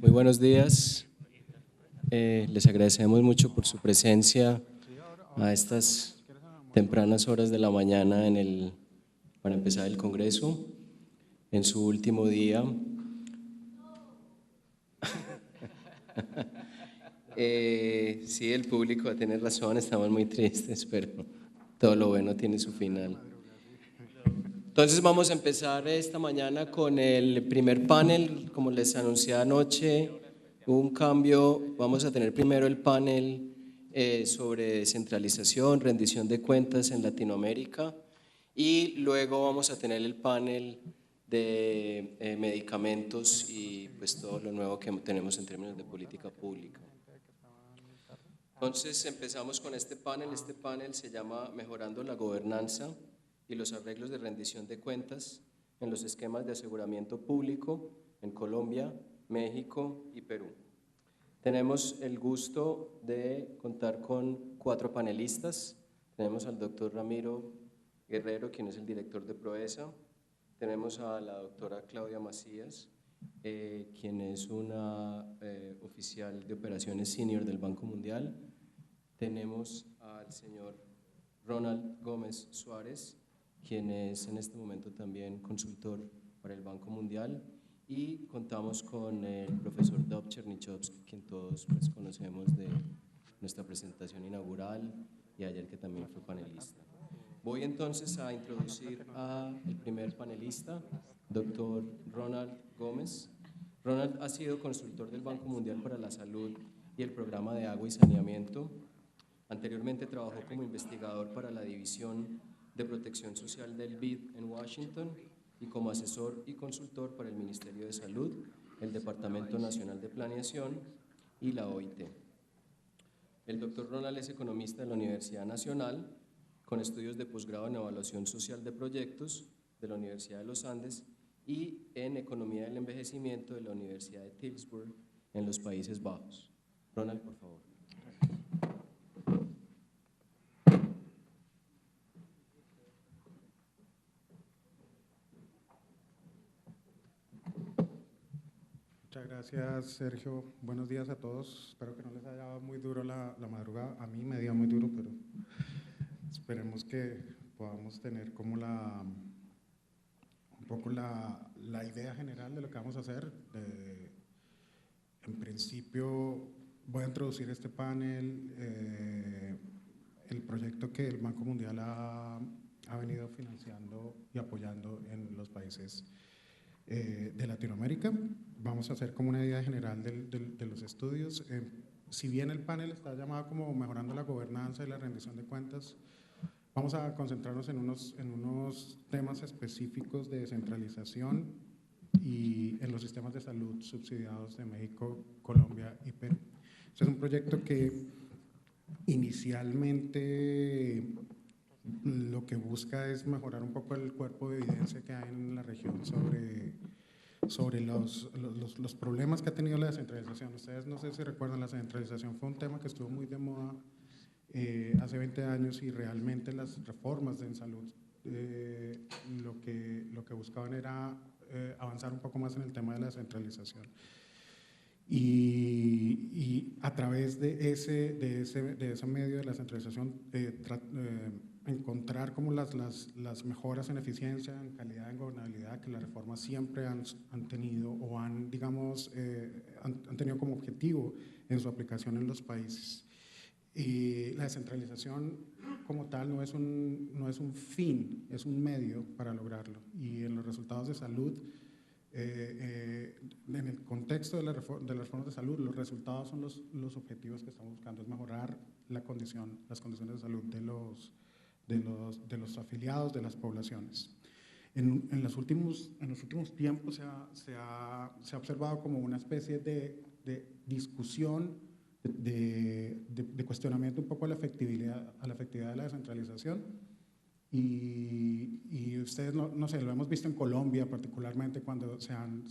Muy buenos días. Les agradecemos mucho por su presencia a estas tempranas horas de la mañana para empezar el Congreso, en su último día. Sí, el público tiene razón, estamos muy tristes, pero todo lo bueno tiene su final. Entonces vamos a empezar esta mañana con el primer panel. Como les anuncié anoche, hubo un cambio. Vamos a tener primero el panel sobre descentralización, rendición de cuentas en Latinoamérica, y luego vamos a tener el panel de medicamentos y pues todo lo nuevo que tenemos en términos de política pública. Entonces empezamos con este panel. Este panel se llama Mejorando la gobernanza y los arreglos de rendición de cuentas en los esquemas de aseguramiento público en Colombia, México y Perú. Tenemos el gusto de contar con 4 panelistas. Tenemos al doctor Ramiro Guerrero, quien es el director de Proesa. Tenemos a la doctora Claudia Macías, quien es una oficial de operaciones senior del Banco Mundial. Tenemos al señor Ronald Gómez Suárez, quien es en este momento también consultor para el Banco Mundial, y contamos con el profesor Dov Chernichovsky, quien todos pues, conocemos de nuestra presentación inaugural y ayer que también fue panelista. Voy entonces a introducir al primer panelista, doctor Ronald Gómez. Ronald ha sido consultor del Banco Mundial para la Salud y el Programa de Agua y Saneamiento. Anteriormente trabajó como investigador para la División de Protección Social del BID en Washington y como asesor y consultor para el Ministerio de Salud, el Departamento Nacional de Planeación y la OIT. El doctor Ronald es economista de la Universidad Nacional, con estudios de posgrado en Evaluación Social de Proyectos de la Universidad de los Andes y en Economía del Envejecimiento de la Universidad de Tilburg en los Países Bajos. Ronald, por favor. Muchas gracias, Sergio. Buenos días a todos. Espero que no les haya dado muy duro la madrugada. A mí me dio muy duro, pero esperemos que podamos tener como un poco la idea general de lo que vamos a hacer. En principio voy a introducir este panel, el proyecto que el Banco Mundial ha venido financiando y apoyando en los países de Latinoamérica. Vamos a hacer como una idea general de los estudios. Si bien el panel está llamado como Mejorando la Gobernanza y la Rendición de Cuentas, vamos a concentrarnos en unos temas específicos de descentralización y en los sistemas de salud subsidiados de México, Colombia y Perú. Este es un proyecto que inicialmente lo que busca es mejorar un poco el cuerpo de evidencia que hay en la región sobre los problemas que ha tenido la descentralización. Ustedes no sé si recuerdan, la descentralización fue un tema que estuvo muy de moda hace 20 años y realmente las reformas en salud lo que buscaban era avanzar un poco más en el tema de la descentralización. Y a través de ese medio de la centralización encontrar como las mejoras en eficiencia, en calidad, en gobernabilidad que las reformas siempre han tenido o han, digamos, han tenido como objetivo en su aplicación en los países. Y la descentralización como tal no es un fin, es un medio para lograrlo. Y en los resultados de salud, en el contexto de las reformas de salud, los resultados son los objetivos que estamos buscando, es mejorar las condiciones de salud de los afiliados de las poblaciones. En los últimos tiempos se ha observado como una especie de discusión, de cuestionamiento un poco a la efectividad de la descentralización. Y ustedes, no sé, lo hemos visto en Colombia particularmente cuando se han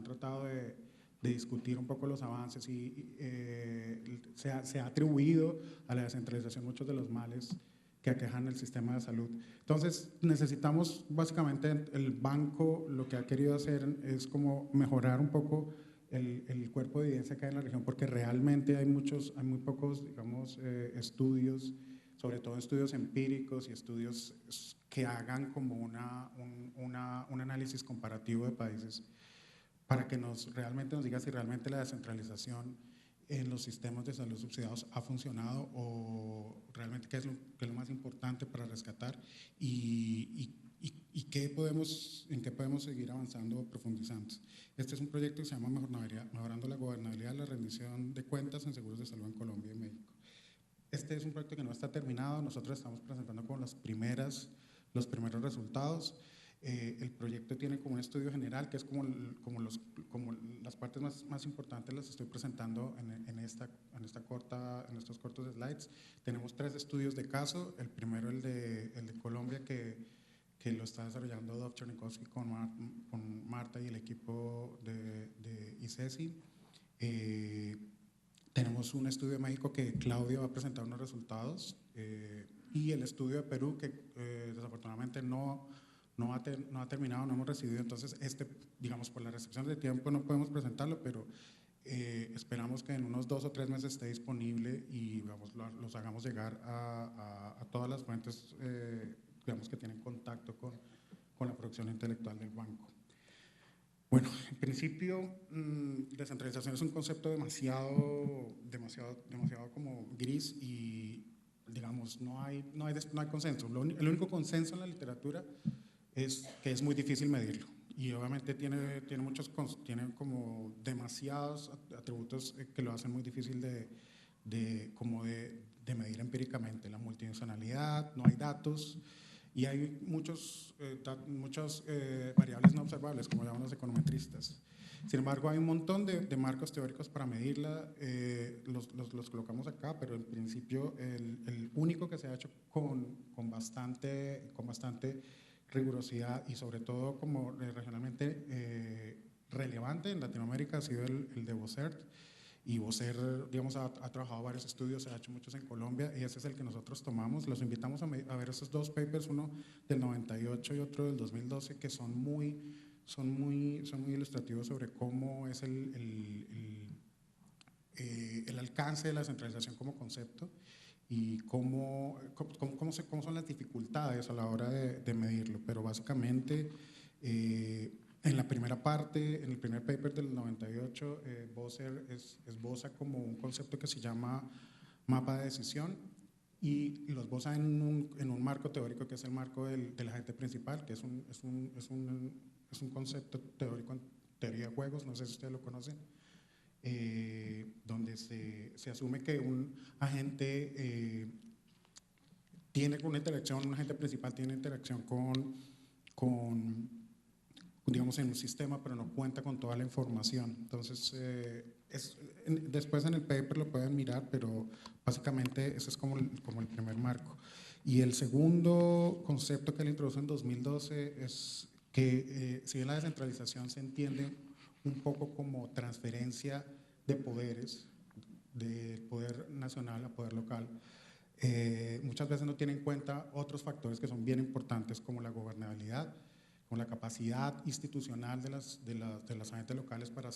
tratado de discutir un poco los avances y se ha atribuido a la descentralización muchos de los males que aquejan el sistema de salud. Entonces necesitamos básicamente, el banco lo que ha querido hacer es como mejorar un poco el cuerpo de evidencia que hay en la región, porque realmente hay muy pocos, digamos, estudios, sobre todo estudios empíricos y estudios que hagan como un análisis comparativo de países para que realmente nos diga si realmente la descentralización en los sistemas de salud subsidiados ha funcionado o realmente qué es lo más importante para rescatar y en qué podemos seguir avanzando o profundizando. Este es un proyecto que se llama Mejorando la gobernabilidad y la rendición de cuentas en seguros de salud en Colombia y México. Este es un proyecto que no está terminado, nosotros estamos presentando con los primeros resultados. El proyecto tiene como un estudio general, que es como las partes más importantes las estoy presentando en estos cortos slides. Tenemos 3 estudios de caso, el primero el de Colombia, que lo está desarrollando Dov Chernikowski con Marta y el equipo de ICESI. Tenemos un estudio de México que Claudia va a presentar unos resultados y el estudio de Perú que desafortunadamente no ha terminado, no hemos recibido, entonces digamos por la restricción de tiempo no podemos presentarlo, pero esperamos que en unos 2 o 3 meses esté disponible y digamos, los hagamos llegar a todas las fuentes digamos, que tienen contacto con la producción intelectual del banco. Bueno, en principio, descentralización es un concepto demasiado como gris y, digamos, no hay consenso. El único consenso en la literatura es que es muy difícil medirlo y obviamente tiene como demasiados atributos que lo hacen muy difícil de medir empíricamente. La multidimensionalidad, no hay datos. Y hay muchas variables no observables, como llaman los econometristas. Sin embargo, hay un montón de marcos teóricos para medirla, los colocamos acá, pero en principio el único que se ha hecho con bastante rigurosidad y sobre todo como regionalmente relevante en Latinoamérica ha sido el de Bossert. Y Bossert, digamos, ha trabajado varios estudios, se ha hecho muchos en Colombia y ese es el que nosotros tomamos. Los invitamos a ver esos 2 papers, uno del 98 y otro del 2012, que son muy ilustrativos sobre cómo es el alcance de la centralización como concepto y cómo son las dificultades a la hora de medirlo. Pero básicamente, en la primera parte, en el primer paper del 98, Bossert esboza como un concepto que se llama mapa de decisión y lo esboza en un marco teórico que es el marco del agente principal, que es un concepto teórico en teoría de juegos, no sé si ustedes lo conocen, donde se asume que un agente tiene una interacción, un agente principal tiene interacción digamos, en un sistema, pero no cuenta con toda la información. Entonces, después en el paper lo pueden mirar, pero básicamente ese es como el primer marco. Y el segundo concepto que él introduce en 2012 es que si bien la descentralización se entiende un poco como transferencia de poderes, del poder nacional a poder local, muchas veces no tiene en cuenta otros factores que son bien importantes como la gobernabilidad, con la capacidad institucional de las agentes locales para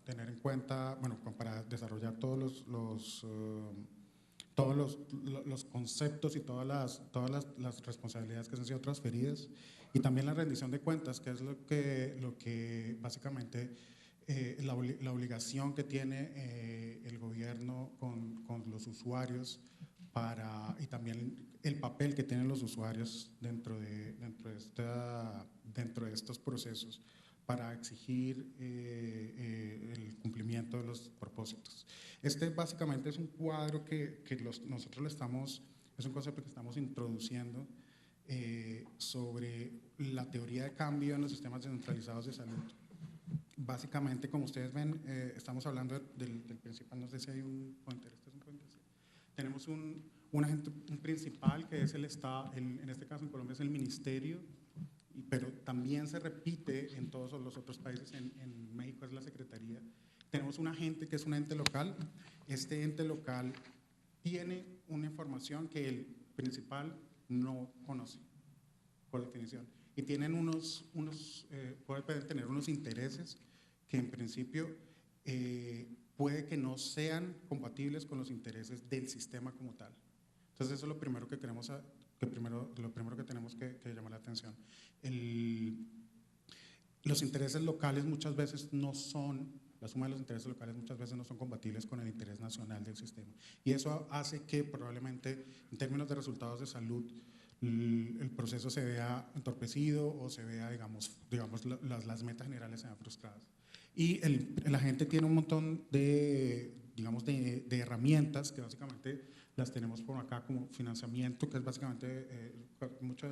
tener en cuenta, bueno, para desarrollar todos los conceptos y todas las responsabilidades que se han sido transferidas, y también la rendición de cuentas, que es lo que básicamente la obligación que tiene el gobierno con los usuarios y también el papel que tienen los usuarios dentro de estos procesos para exigir el cumplimiento de los propósitos. Este básicamente es un cuadro que nosotros es un concepto que estamos introduciendo sobre la teoría de cambio en los sistemas descentralizados de salud. Básicamente, como ustedes ven, estamos hablando del principal, no sé si hay un pointer, este es un pointer, sí. Tenemos un agente principal que es en este caso en Colombia es el ministerio, pero también se repite en todos los otros países, en México es la secretaría. Tenemos un agente que es un ente local, este ente local tiene una información que el principal no conoce, por definición, y tienen pueden tener unos intereses que en principio puede que no sean compatibles con los intereses del sistema como tal. Entonces eso es lo primero que queremos, lo primero que tenemos que llamar la atención. Los intereses locales muchas veces no son, la suma de los intereses locales muchas veces no son compatibles con el interés nacional del sistema. Y eso hace que probablemente en términos de resultados de salud el proceso se vea entorpecido o se vea, digamos las metas generales se vean frustradas. Y la gente tiene un montón de, digamos, de herramientas que básicamente las tenemos por acá como financiamiento, que es básicamente mucho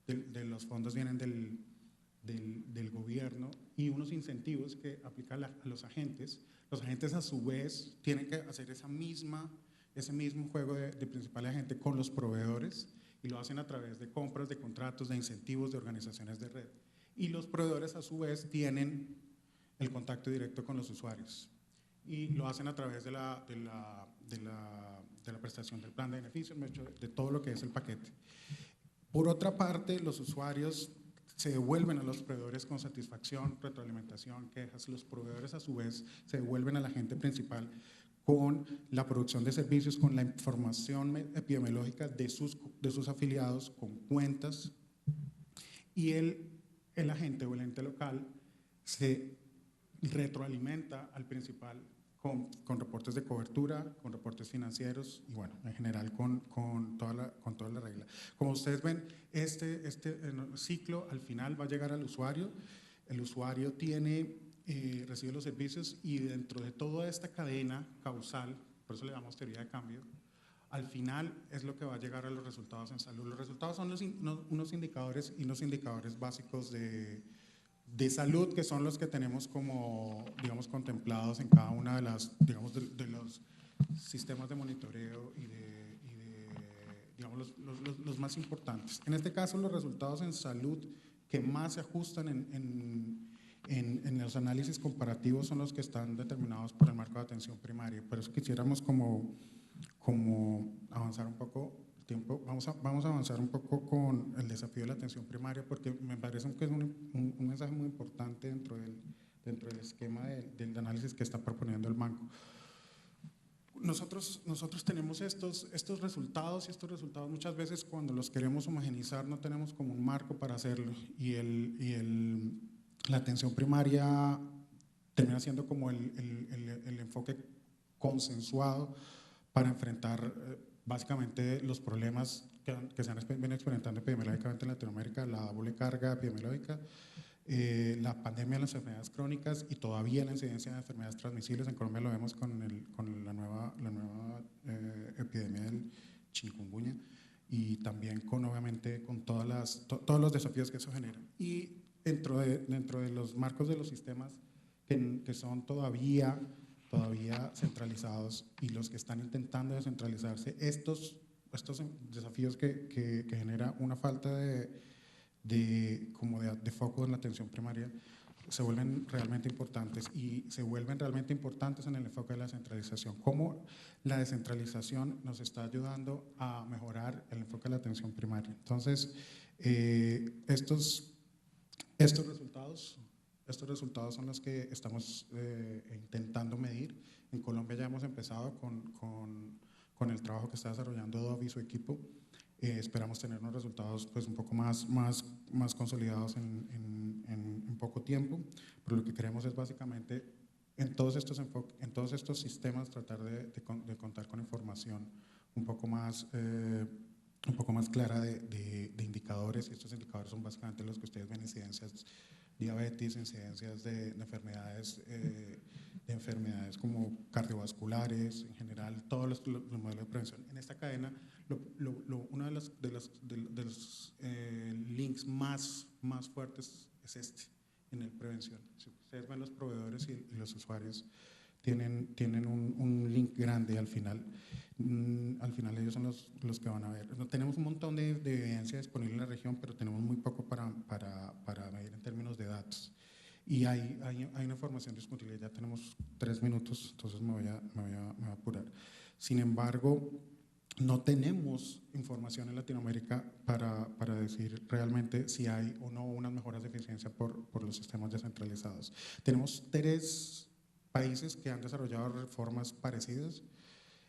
de los fondos vienen del gobierno, y unos incentivos que aplican a los agentes. Los agentes a su vez tienen que hacer ese mismo juego de principal agente con los proveedores, y lo hacen a través de compras, de contratos, de incentivos, de organizaciones de red. Y los proveedores a su vez tienen el contacto directo con los usuarios y lo hacen a través de la prestación del plan de beneficios, de todo lo que es el paquete. Por otra parte, los usuarios se devuelven a los proveedores con satisfacción, retroalimentación, quejas. Los proveedores a su vez se devuelven al agente principal con la producción de servicios, con la información epidemiológica de sus afiliados, con cuentas, y el agente o el ente local se retroalimenta al principal con reportes de cobertura, con reportes financieros y bueno, en general con toda la regla. Como ustedes ven, este ciclo al final va a llegar al usuario. El usuario recibe los servicios y dentro de toda esta cadena causal, por eso le damos teoría de cambio, al final es lo que va a llegar a los resultados en salud. Los resultados son unos indicadores y unos indicadores básicos de salud, que son los que tenemos como, digamos, contemplados en cada una de las, digamos, de los sistemas de monitoreo y digamos, los más importantes. En este caso, los resultados en salud que más se ajustan en los análisis comparativos son los que están determinados por el marco de atención primaria. Por eso quisiéramos como avanzar un poco tiempo. Vamos a avanzar un poco con el desafío de la atención primaria, porque me parece que es un mensaje muy importante dentro del esquema del análisis que está proponiendo el banco. Nosotros tenemos estos resultados, y estos resultados muchas veces cuando los queremos homogeneizar no tenemos como un marco para hacerlo, y la atención primaria termina siendo como el enfoque consensuado para enfrentar básicamente los problemas que se han venido experimentando epidemiológicamente en Latinoamérica, la doble carga epidemiológica, la pandemia de las enfermedades crónicas y todavía la incidencia de enfermedades transmisibles. En Colombia lo vemos con la nueva epidemia del chikungunya, y también obviamente con todos los desafíos que eso genera. Y dentro de los marcos de los sistemas que son todavía centralizados y los que están intentando descentralizarse, estos desafíos que genera una falta de foco en la atención primaria se vuelven realmente importantes, y se vuelven realmente importantes en el enfoque de la centralización. Cómo la descentralización nos está ayudando a mejorar el enfoque de la atención primaria. Entonces, estos resultados son los que estamos intentando medir. En Colombia ya hemos empezado con el trabajo que está desarrollando Dov y su equipo. Esperamos tener unos resultados pues un poco más consolidados en poco tiempo, pero lo que queremos es básicamente en todos estos sistemas tratar de contar con información un poco más clara de indicadores, y estos indicadores son básicamente los que ustedes ven: incidencias diabetes, incidencias de enfermedades como cardiovasculares, en general todos los modelos de prevención. En esta cadena, uno de los links más fuertes es en el prevención. Si ustedes ven, los proveedores y los usuarios tienen un link grande al final. Al final ellos son los que van a ver. Tenemos un montón de evidencia disponible en la región, pero tenemos muy poco para medir en términos de datos. Y hay una información disponible. Ya tenemos 3 minutos, entonces me voy a apurar. Sin embargo, no tenemos información en Latinoamérica para decir realmente si hay o no unas mejoras de eficiencia por los sistemas descentralizados. Tenemos 3 países que han desarrollado reformas parecidas.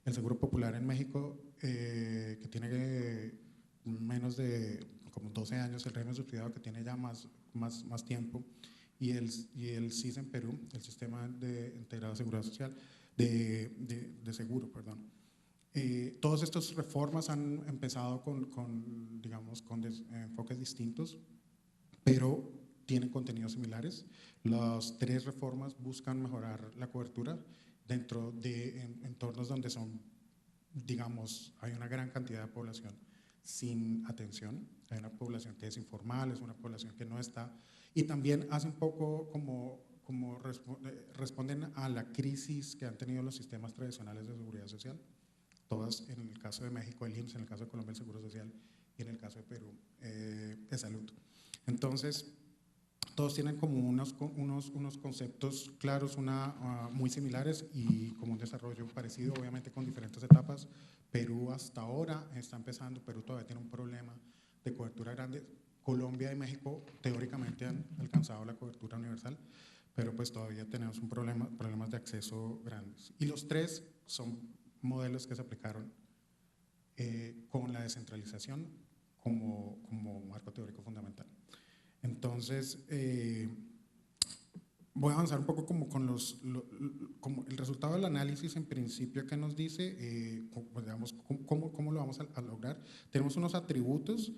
El Seguro Popular en México, que tiene menos de como 12 años, el régimen subsidiado que tiene ya más tiempo, y el SIS en Perú, el Sistema Integrado de Seguridad Social, de seguro, perdón. Todas estas reformas han empezado digamos, con enfoques distintos, pero tienen contenidos similares. Las 3 reformas buscan mejorar la cobertura dentro de entornos donde digamos, hay una gran cantidad de población sin atención, hay una población que es informal, es una población que no está, y también hace un poco como responden a la crisis que han tenido los sistemas tradicionales de seguridad social, todas, en el caso de México el IMSS, en el caso de Colombia el Seguro Social y en el caso de Perú de salud. Entonces, todos tienen como unos conceptos claros, muy similares y como un desarrollo parecido, obviamente con diferentes etapas. Perú hasta ahora está empezando, Perú todavía tiene un problema de cobertura grande. Colombia y México teóricamente han alcanzado la cobertura universal, pero pues todavía tenemos problemas de acceso grandes. Y los 3 son modelos que se aplicaron con la descentralización como marco teórico fundamental. Entonces, voy a avanzar un poco como como el resultado del análisis en principio que nos dice, digamos, cómo lo vamos a lograr. Tenemos unos atributos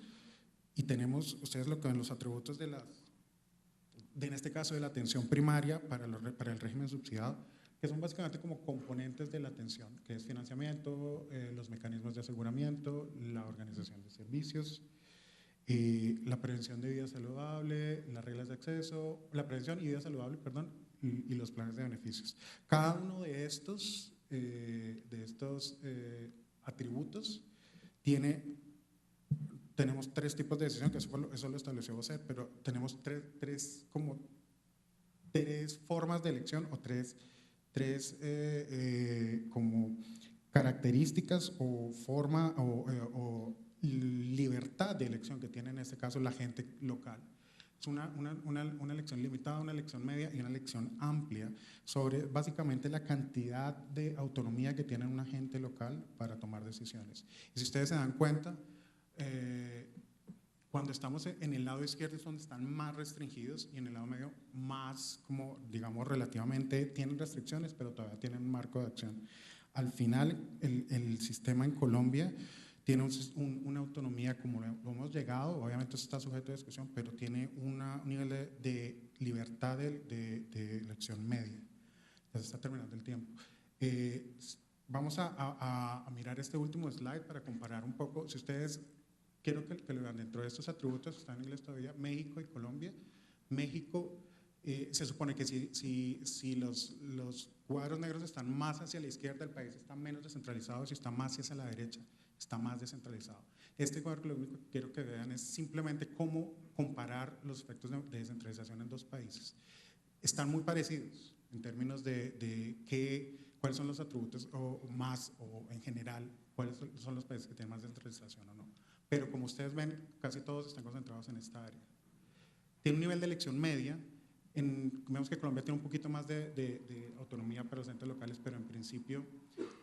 y tenemos, ustedes lo que ven, los atributos en este caso de la atención primaria para el régimen subsidiado, que son básicamente como componentes de la atención, que es financiamiento, los mecanismos de aseguramiento, la organización de servicios, la prevención de vida saludable, las reglas de acceso, la prevención y vida saludable, perdón, y los planes de beneficios. Cada uno de estos atributos tenemos 3 tipos de decisión, que eso lo estableció José, pero tenemos tres formas de elección o tres como características o forma o libertad de elección que tiene en este caso la gente local. Es una elección limitada, una elección media y una elección amplia sobre básicamente la cantidad de autonomía que tiene un agente local para tomar decisiones. Y si ustedes se dan cuenta, cuando estamos en el lado izquierdo es donde están más restringidos y en el lado medio más, como digamos, relativamente tienen restricciones, pero todavía tienen un marco de acción. Al final, el sistema en Colombia tiene una autonomía como lo hemos llegado, obviamente está sujeto a discusión, pero tiene un nivel de libertad de elección media. Ya se está terminando el tiempo. Vamos a mirar este último slide para comparar un poco. Si ustedes, quiero que lo vean, dentro de estos atributos están en inglés todavía México y Colombia. México, se supone que si los cuadros negros están más hacia la izquierda, el país está menos descentralizado, si está más hacia la derecha, está más descentralizado. Este cuadro, lo único que quiero que vean es simplemente cómo comparar los efectos de descentralización en 2 países. Están muy parecidos en términos de cuáles son los atributos o en general, cuáles son los países que tienen más descentralización o no. Pero como ustedes ven, casi todos están concentrados en esta área. Tiene un nivel de elección media. Vemos que Colombia tiene un poquito más de autonomía para los entes locales, pero en principio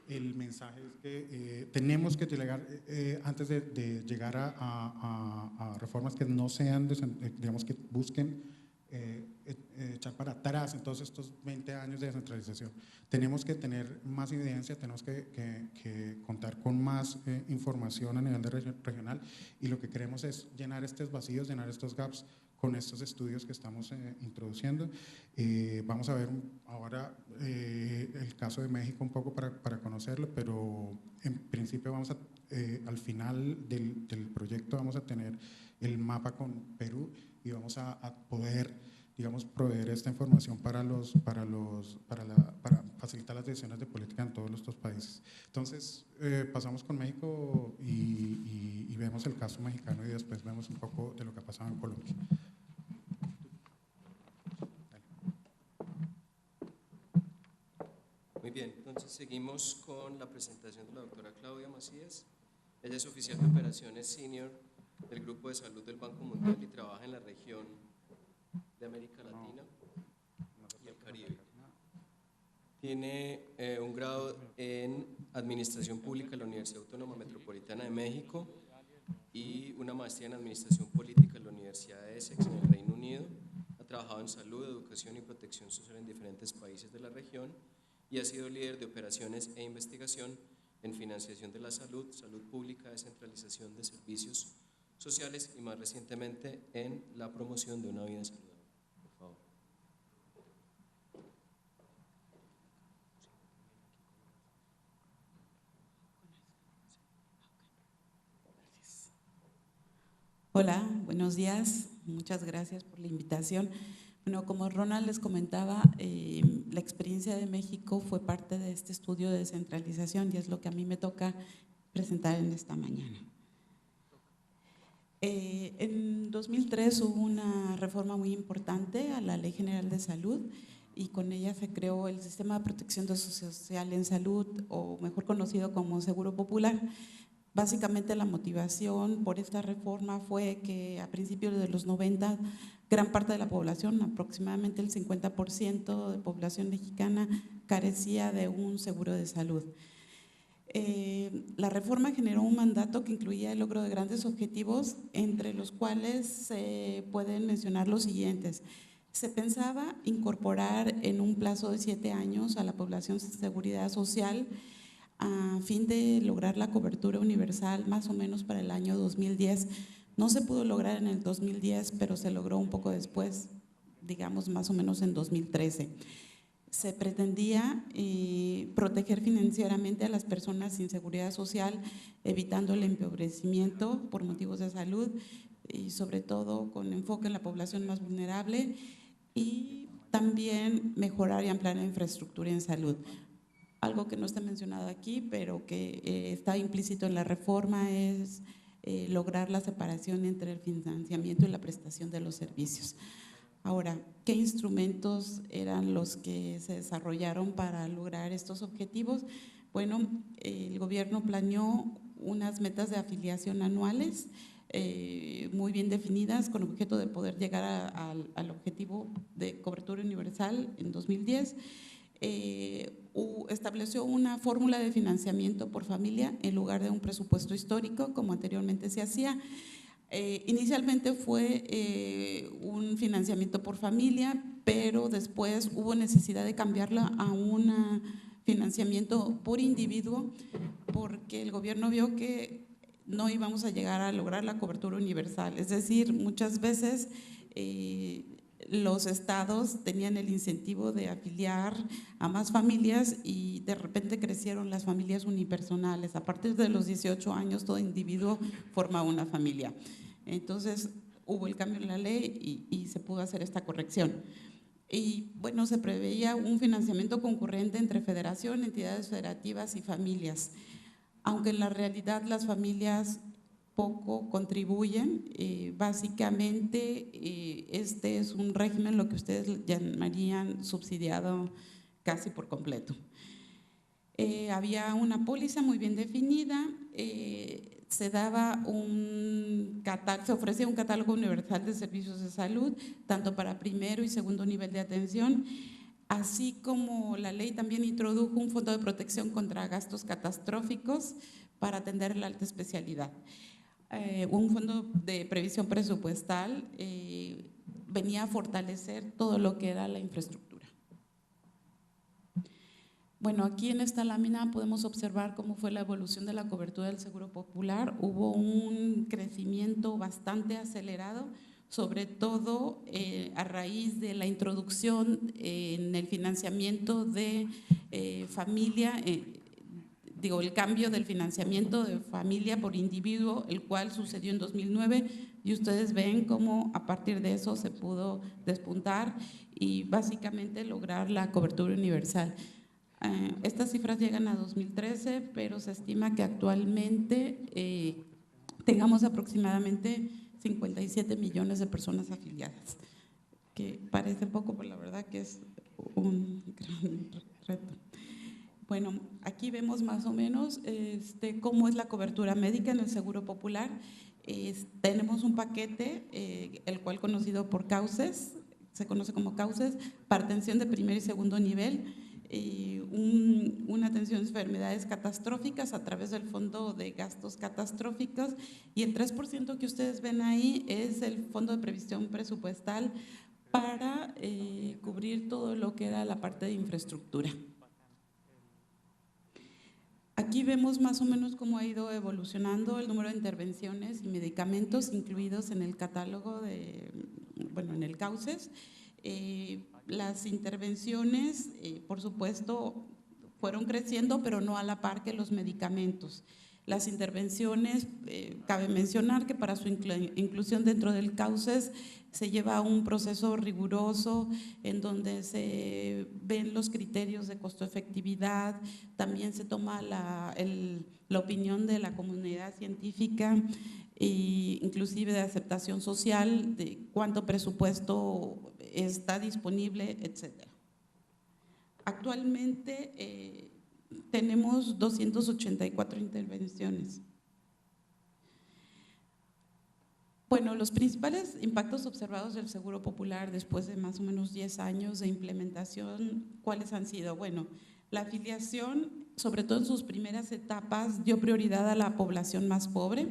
el mensaje es que tenemos que llegar, antes de llegar a reformas que no sean, digamos, que busquen echar para atrás en todos estos 20 años de descentralización. Tenemos que tener más evidencia, tenemos que contar con más información a nivel regional, y lo que queremos es llenar estos vacíos, llenar estos gaps con estos estudios que estamos introduciendo. Vamos a ver ahora el caso de México un poco para conocerlo, pero en principio al final del proyecto vamos a tener el mapa con Perú y vamos a poder, digamos, proveer esta información para facilitar las decisiones de política en todos estos países. Entonces, pasamos con México y vemos el caso mexicano y después vemos un poco de lo que ha pasado en Colombia. Muy bien, entonces seguimos con la presentación de la doctora Claudia Macías. Ella es oficial de operaciones senior del Grupo de Salud del Banco Mundial y trabaja en la región de América Latina y el Caribe. Tiene un grado en Administración Pública en la Universidad Autónoma Metropolitana de México y una maestría en Administración Política en la Universidad de Essex en el Reino Unido. Ha trabajado en salud, educación y protección social en diferentes países de la región y ha sido líder de operaciones e investigación en financiación de la salud, salud pública, descentralización de servicios sociales y más recientemente en la promoción de una vida saludable. Por favor. Hola, buenos días. Muchas gracias por la invitación. Bueno, como Ronald les comentaba, la experiencia de México fue parte de este estudio de descentralización y es lo que a mí me toca presentar en esta mañana. En 2003 hubo una reforma muy importante a la Ley General de Salud y con ella se creó el Sistema de Protección Social en Salud, o mejor conocido como Seguro Popular. Básicamente la motivación por esta reforma fue que a principios de los 90 gran parte de la población, aproximadamente el 50% de población mexicana, carecía de un seguro de salud. La reforma generó un mandato que incluía el logro de grandes objetivos, entre los cuales se pueden mencionar los siguientes. Se pensaba incorporar en un plazo de 7 años a la población sin seguridad social a fin de lograr la cobertura universal más o menos para el año 2010. No se pudo lograr en el 2010, pero se logró un poco después, digamos más o menos en 2013. Se pretendía proteger financieramente a las personas sin seguridad social, evitando el empobrecimiento por motivos de salud y sobre todo con enfoque en la población más vulnerable, y también mejorar y ampliar la infraestructura en salud. Algo que no está mencionado aquí, pero que está implícito en la reforma es lograr la separación entre el financiamiento y la prestación de los servicios. Ahora, ¿qué instrumentos eran los que se desarrollaron para lograr estos objetivos? Bueno, el gobierno planeó unas metas de afiliación anuales muy bien definidas con objeto de poder llegar al objetivo de cobertura universal en 2010. Estableció una fórmula de financiamiento por familia en lugar de un presupuesto histórico como anteriormente se hacía. Inicialmente fue un financiamiento por familia, pero después hubo necesidad de cambiarla a un financiamiento por individuo porque el gobierno vio que no íbamos a llegar a lograr la cobertura universal. Es decir, muchas veces los estados tenían el incentivo de afiliar a más familias y de repente crecieron las familias unipersonales. A partir de los 18 años todo individuo forma una familia. Entonces hubo el cambio en la ley y se pudo hacer esta corrección. Y bueno, se preveía un financiamiento concurrente entre federación, entidades federativas y familias. Aunque en la realidad las familias poco contribuyen, básicamente este es un régimen lo que ustedes llamarían subsidiado casi por completo. Había una póliza muy bien definida, se daba se ofrecía un catálogo universal de servicios de salud, tanto para primero y segundo nivel de atención, así como la ley también introdujo un fondo de protección contra gastos catastróficos para atender la alta especialidad. Un fondo de previsión presupuestal venía a fortalecer todo lo que era la infraestructura. Bueno, aquí en esta lámina podemos observar cómo fue la evolución de la cobertura del Seguro Popular. Hubo un crecimiento bastante acelerado, sobre todo a raíz de la introducción en el financiamiento de familia, el cambio del financiamiento de familia por individuo, el cual sucedió en 2009, y ustedes ven cómo a partir de eso se pudo despuntar y básicamente lograr la cobertura universal. Estas cifras llegan a 2013, pero se estima que actualmente tengamos aproximadamente 57 millones de personas afiliadas, que parece poco, pero la verdad que es un gran reto. Bueno, aquí vemos más o menos cómo es la cobertura médica en el Seguro Popular. Tenemos un paquete, el cual conocido por CAUCES, se conoce como CAUCES, para atención de primer y segundo nivel, una atención de enfermedades catastróficas a través del Fondo de Gastos Catastróficos, y el 3% que ustedes ven ahí es el Fondo de Previsión Presupuestal para cubrir todo lo que era la parte de infraestructura. Aquí vemos más o menos cómo ha ido evolucionando el número de intervenciones y medicamentos incluidos en el catálogo en el CAUCES. Las intervenciones, por supuesto, fueron creciendo, pero no a la par que los medicamentos. Las intervenciones, cabe mencionar que para su inclusión dentro del CAUCES se lleva un proceso riguroso en donde se ven los criterios de costo-efectividad, también se toma la opinión de la comunidad científica e inclusive de aceptación social, de cuánto presupuesto está disponible, etcétera. Actualmente tenemos 284 intervenciones. Bueno, los principales impactos observados del Seguro Popular después de más o menos 10 años de implementación, ¿cuáles han sido? Bueno, la afiliación, sobre todo en sus primeras etapas, dio prioridad a la población más pobre.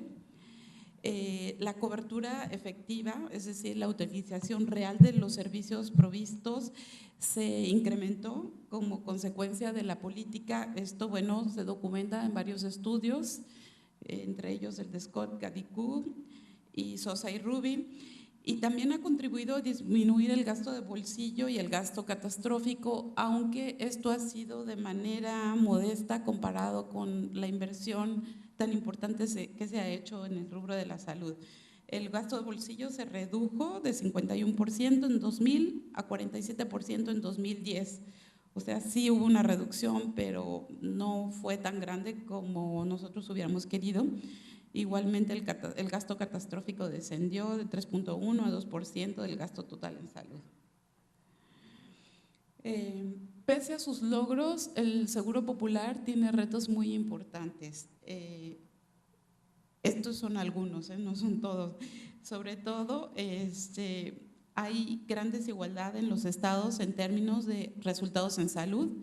La cobertura efectiva, es decir, la utilización real de los servicios provistos, se incrementó como consecuencia de la política. Esto, bueno, se documenta en varios estudios, entre ellos el de Scott Gadicou y Sosa y Ruby, y también ha contribuido a disminuir el gasto de bolsillo y el gasto catastrófico, aunque esto ha sido de manera modesta comparado con la inversión tan importante que se ha hecho en el rubro de la salud. El gasto de bolsillo se redujo de 51% en 2000 a 47% en 2010. O sea, sí hubo una reducción, pero no fue tan grande como nosotros hubiéramos querido. Igualmente el gasto catastrófico descendió de 3.1 a 2% del gasto total en salud. Pese a sus logros, el Seguro Popular tiene retos muy importantes. Estos son algunos, no son todos. Sobre todo, hay gran desigualdad en los estados en términos de resultados en salud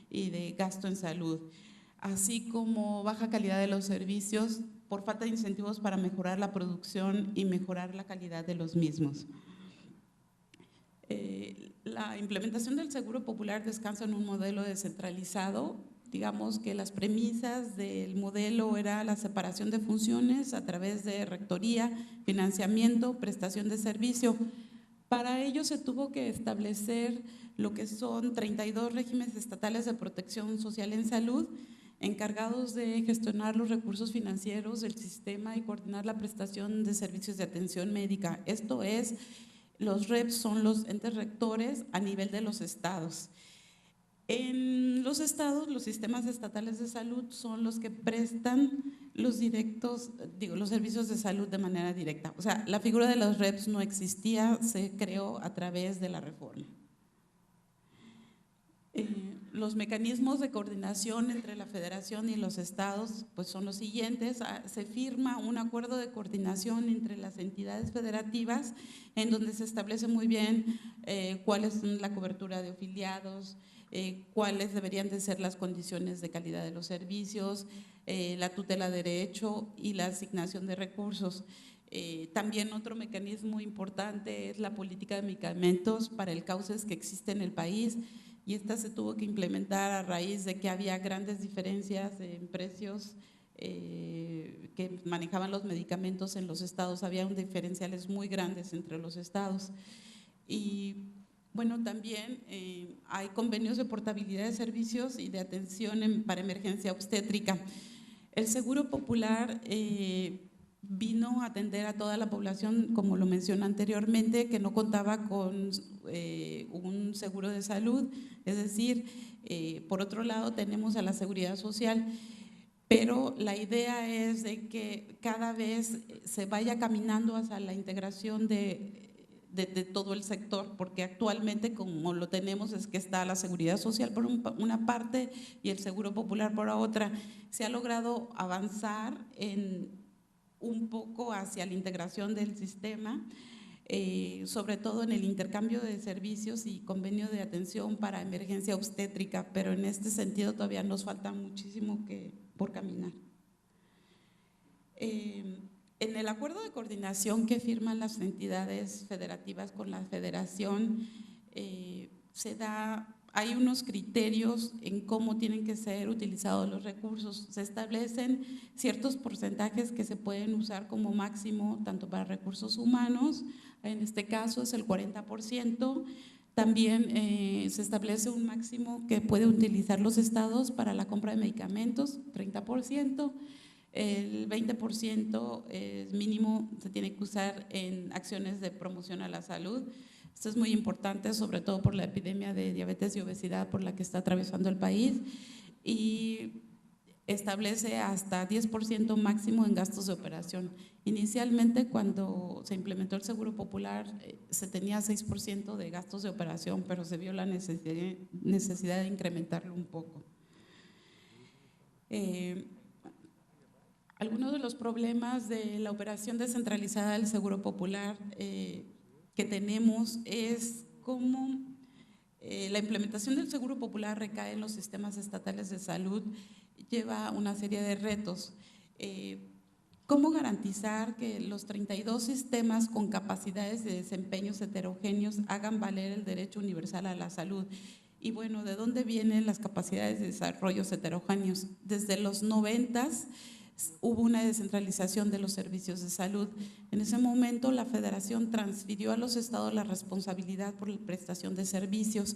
y de gasto en salud, así como baja calidad de los servicios por falta de incentivos para mejorar la producción y mejorar la calidad de los mismos. La implementación del Seguro Popular descansa en un modelo descentralizado. Digamos que las premisas del modelo era la separación de funciones a través de rectoría, financiamiento, prestación de servicio. Para ello se tuvo que establecer lo que son 32 regímenes estatales de protección social en salud, encargados de gestionar los recursos financieros del sistema y coordinar la prestación de servicios de atención médica. Esto es, los REPS son los entes rectores a nivel de los estados. En los estados, los sistemas estatales de salud son los que prestan los servicios de salud de manera directa. O sea, la figura de los REPS no existía, se creó a través de la reforma. Los mecanismos de coordinación entre la federación y los estados pues son los siguientes. Se firma un acuerdo de coordinación entre las entidades federativas en donde se establece muy bien cuál es la cobertura de afiliados, cuáles deberían de ser las condiciones de calidad de los servicios, la tutela de derecho y la asignación de recursos. También otro mecanismo importante es la política de medicamentos para el CAUCES que existe en el país, y esta se tuvo que implementar a raíz de que había grandes diferencias en precios que manejaban los medicamentos en los estados. Había diferenciales muy grandes entre los estados. Y bueno, también hay convenios de portabilidad de servicios y de atención para emergencia obstétrica. El Seguro Popular vino a atender a toda la población, como lo mencioné anteriormente, que no contaba con un seguro de salud. Es decir, por otro lado tenemos a la Seguridad Social, pero la idea es de que cada vez se vaya caminando hacia la integración de de todo el sector, porque actualmente como lo tenemos es que está la seguridad social por una parte y el seguro popular por otra. Se ha logrado avanzar un poco hacia la integración del sistema, sobre todo en el intercambio de servicios y convenio de atención para emergencia obstétrica, pero en este sentido todavía nos falta muchísimo por caminar. En el acuerdo de coordinación que firman las entidades federativas con la federación, hay unos criterios en cómo tienen que ser utilizados los recursos. Se establecen ciertos porcentajes que se pueden usar como máximo tanto para recursos humanos, en este caso es el 40%. También se establece un máximo que pueden utilizar los estados para la compra de medicamentos, 30%. El 20% mínimo se tiene que usar en acciones de promoción a la salud. Esto es muy importante, sobre todo por la epidemia de diabetes y obesidad por la que está atravesando el país, y establece hasta 10% máximo en gastos de operación. Inicialmente, cuando se implementó el Seguro Popular, se tenía 6% de gastos de operación, pero se vio la necesidad de incrementarlo un poco. Algunos de los problemas de la operación descentralizada del Seguro Popular que tenemos es cómo la implementación del Seguro Popular recae en los sistemas estatales de salud, lleva una serie de retos. ¿Cómo garantizar que los 32 sistemas con capacidades de desempeños heterogéneos hagan valer el derecho universal a la salud? Y bueno, ¿de dónde vienen las capacidades de desarrollos heterogéneos? Desde los 90s hubo una descentralización de los servicios de salud. En ese momento la federación transfirió a los estados la responsabilidad por la prestación de servicios,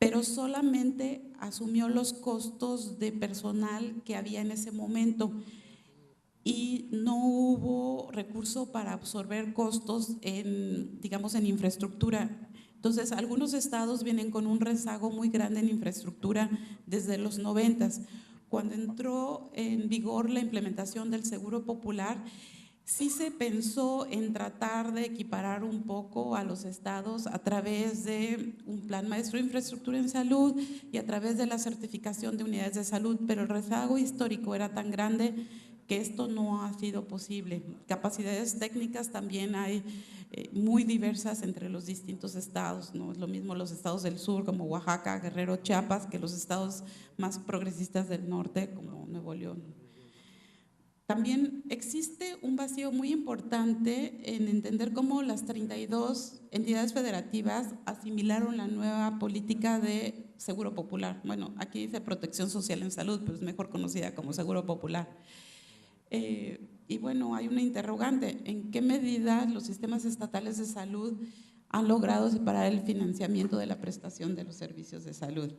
pero solamente asumió los costos de personal que había en ese momento y no hubo recurso para absorber costos digamos, en infraestructura. Entonces, algunos estados vienen con un rezago muy grande en infraestructura desde los 90s. Cuando entró en vigor la implementación del Seguro Popular, sí se pensó en tratar de equiparar un poco a los estados a través de un plan maestro de infraestructura en salud y a través de la certificación de unidades de salud, pero el rezago histórico era tan grande que esto no ha sido posible. Capacidades técnicas también hay muy diversas entre los distintos estados, no es lo mismo los estados del sur como Oaxaca, Guerrero, Chiapas, que los estados más progresistas del norte como Nuevo León. También existe un vacío muy importante en entender cómo las 32 entidades federativas asimilaron la nueva política de Seguro Popular. Bueno, aquí dice Protección Social en Salud, pero es mejor conocida como Seguro Popular. Y bueno, hay una interrogante: ¿en qué medida los sistemas estatales de salud han logrado separar el financiamiento de la prestación de los servicios de salud?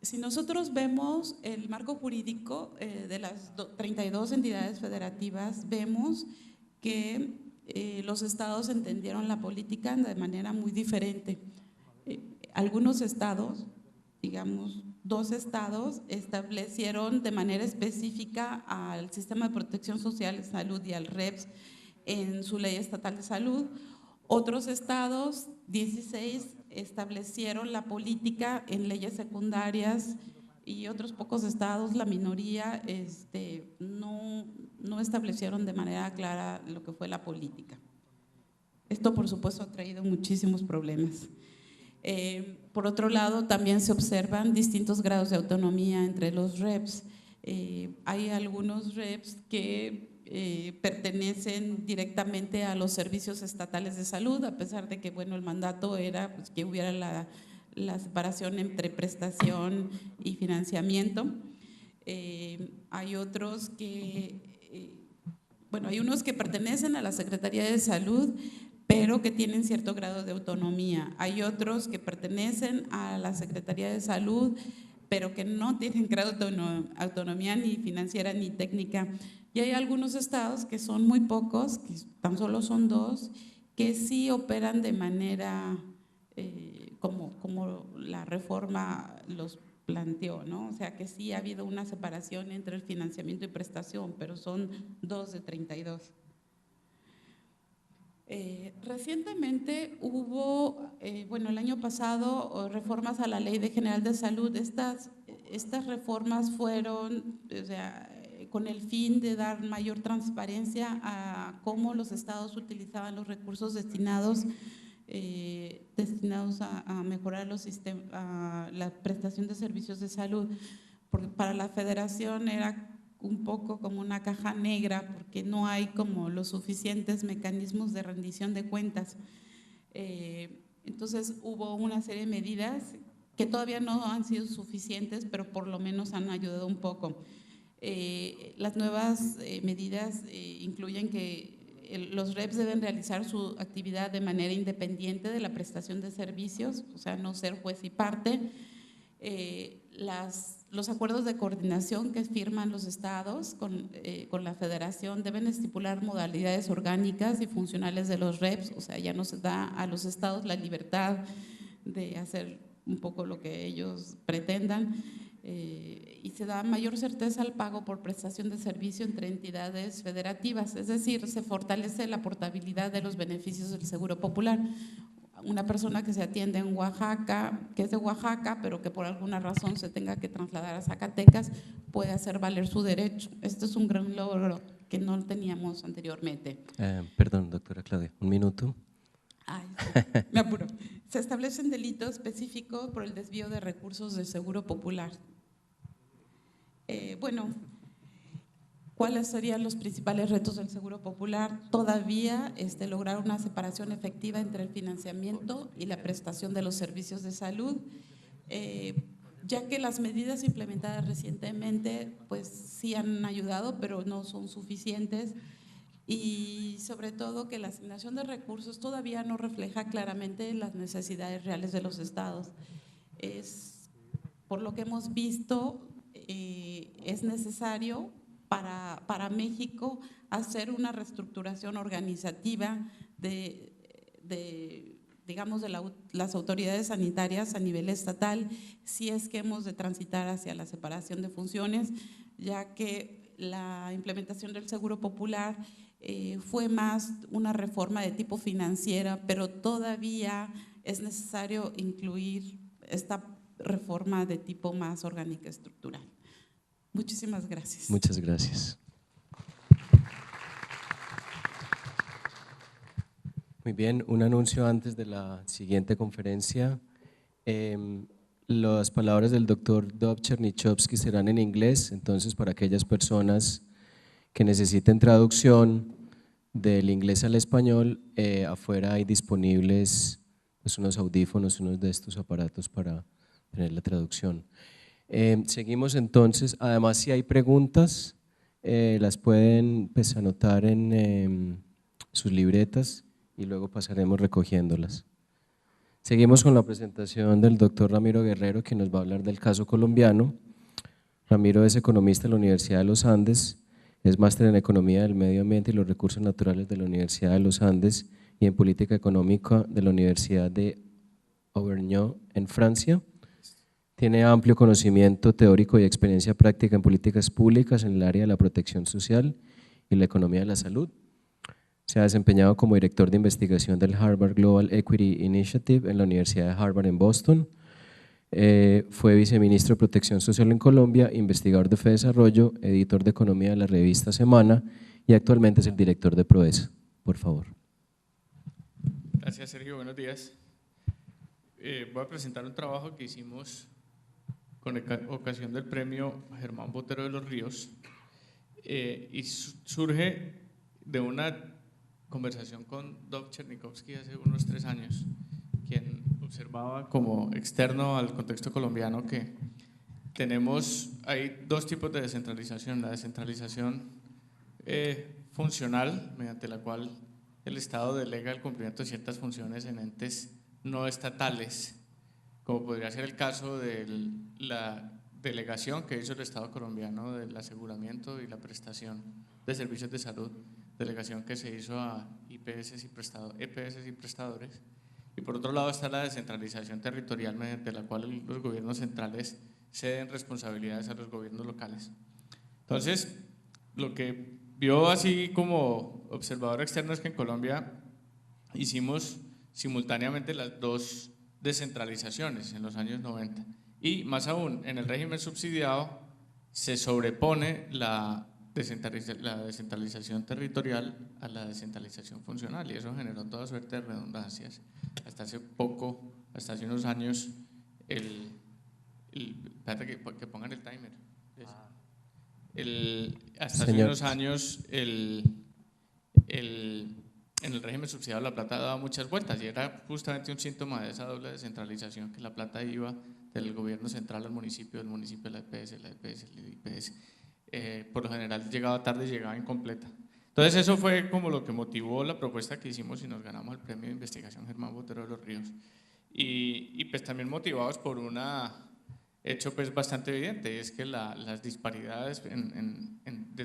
Si nosotros vemos el marco jurídico de las 32 entidades federativas, vemos que los estados entendieron la política de manera muy diferente. Algunos estados, digamos, 2 estados establecieron de manera específica al Sistema de Protección Social de Salud y al REPS en su ley estatal de salud. Otros estados, 16, establecieron la política en leyes secundarias y otros pocos estados, la minoría, no establecieron de manera clara lo que fue la política. Esto, por supuesto, ha traído muchísimos problemas. Por otro lado, también se observan distintos grados de autonomía entre los REPS. Hay algunos REPS que pertenecen directamente a los servicios estatales de salud, a pesar de que, bueno, el mandato era pues, que hubiera la separación entre prestación y financiamiento. Hay otros que, bueno, hay unos que pertenecen a la Secretaría de Salud, pero que tienen cierto grado de autonomía. Hay otros que pertenecen a la Secretaría de Salud, pero que no tienen grado de autonomía ni financiera ni técnica. Y hay algunos estados que son muy pocos, que tan solo son 2, que sí operan de manera como la reforma los planteó, ¿no? O sea que sí ha habido una separación entre el financiamiento y prestación, pero son 2 de 32. Recientemente hubo, bueno, el año pasado, reformas a la Ley General de Salud. Estas reformas fueron, o sea, con el fin de dar mayor transparencia a cómo los estados utilizaban los recursos destinados a mejorar los a la prestación de servicios de salud. Porque para la federación era un poco como una caja negra, porque no hay como los suficientes mecanismos de rendición de cuentas. Entonces hubo una serie de medidas que todavía no han sido suficientes, pero por lo menos han ayudado un poco. Las nuevas medidas incluyen que los REPs deben realizar su actividad de manera independiente de la prestación de servicios, o sea, no ser juez y parte. Los acuerdos de coordinación que firman los estados con la federación deben estipular modalidades orgánicas y funcionales de los REPs, o sea, ya no se da a los estados la libertad de hacer un poco lo que ellos pretendan, y se da mayor certeza al pago por prestación de servicio entre entidades federativas, es decir, se fortalece la portabilidad de los beneficios del Seguro Popular. Una persona que se atiende en Oaxaca, que es de Oaxaca, pero que por alguna razón se tenga que trasladar a Zacatecas, puede hacer valer su derecho. Esto es un gran logro que no teníamos anteriormente. Perdón, doctora Claudia, un minuto. Ay, sí, me apuro. Se establecen delitos específicos por el desvío de recursos del Seguro Popular. Bueno, ¿cuáles serían los principales retos del Seguro Popular? Todavía lograr una separación efectiva entre el financiamiento y la prestación de los servicios de salud, ya que las medidas implementadas recientemente pues sí han ayudado, pero no son suficientes, y sobre todo que la asignación de recursos todavía no refleja claramente las necesidades reales de los estados. Por lo que hemos visto, es necesario para México hacer una reestructuración organizativa digamos, de las autoridades sanitarias a nivel estatal, si es que hemos de transitar hacia la separación de funciones, ya que la implementación del Seguro Popular fue más una reforma de tipo financiera, pero todavía es necesario incluir esta reforma de tipo más orgánica estructural. Muchísimas gracias. Muchas gracias. Muy bien, un anuncio antes de la siguiente conferencia. Las palabras del doctor Dov Chernichovsky serán en inglés, entonces para aquellas personas que necesiten traducción del inglés al español, afuera hay disponibles pues, unos audífonos, unos de estos aparatos para tener la traducción. Seguimos entonces, además si hay preguntas, las pueden pues, anotar en sus libretas y luego pasaremos recogiéndolas. Seguimos con la presentación del doctor Ramiro Guerrero, que nos va a hablar del caso colombiano. Ramiro es economista de la Universidad de los Andes, es máster en Economía del Medio Ambiente y los Recursos Naturales de la Universidad de los Andes y en Política Económica de la Universidad de Auvergne en Francia. Tiene amplio conocimiento teórico y experiencia práctica en políticas públicas en el área de la protección social y la economía de la salud. Se ha desempeñado como director de investigación del Harvard Global Equity Initiative en la Universidad de Harvard en Boston. Fue viceministro de Protección Social en Colombia, investigador de FEDesarrollo, editor de Economía de la revista Semana y actualmente es el director de Proesa. Por favor. Gracias, Sergio. Buenos días. Voy a presentar un trabajo que hicimos con ocasión del premio Germán Botero de los Ríos y surge de una conversación con Dov Chernichovsky hace unos 3 años, quien observaba como externo al contexto colombiano que hay 2 tipos de descentralización: la descentralización funcional, mediante la cual el Estado delega el cumplimiento de ciertas funciones en entes no estatales, como podría ser el caso de la delegación que hizo el Estado colombiano del aseguramiento y la prestación de servicios de salud, delegación que se hizo a EPS y prestadores. Y por otro lado está la descentralización territorial, mediante la cual los gobiernos centrales ceden responsabilidades a los gobiernos locales. Entonces, lo que vio así como observador externo es que en Colombia hicimos simultáneamente las dos descentralizaciones en los años 90. Y más aún, en el régimen subsidiado se sobrepone la descentralización territorial a la descentralización funcional, y eso generó toda suerte de redundancias. Hasta hace poco, hasta hace unos años, espérate que pongan el timer. Hasta hace unos años en el régimen subsidiado la plata daba muchas vueltas y era justamente un síntoma de esa doble descentralización, que la plata iba del gobierno central al municipio, del municipio a la EPS, la EPS, la IPS. Por lo general llegaba tarde y llegaba incompleta. Entonces eso fue como lo que motivó la propuesta que hicimos y nos ganamos el premio de investigación Germán Botero de los Ríos. Y pues también motivados por un hecho pues bastante evidente, y es que las disparidades en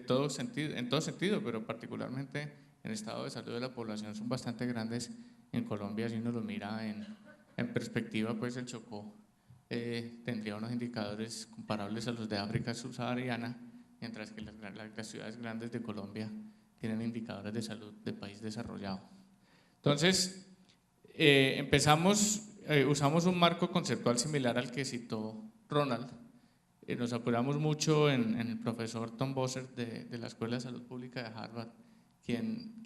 todo sentido, pero particularmente en el estado de salud de la población son bastante grandes en Colombia. Si uno lo mira en perspectiva, pues el Chocó tendría unos indicadores comparables a los de África subsahariana, mientras que las ciudades grandes de Colombia tienen indicadores de salud de país desarrollado. Entonces, usamos un marco conceptual similar al que citó Ronald. Nos apuramos mucho en el profesor Tom Bossert de la Escuela de Salud Pública de Harvard, quien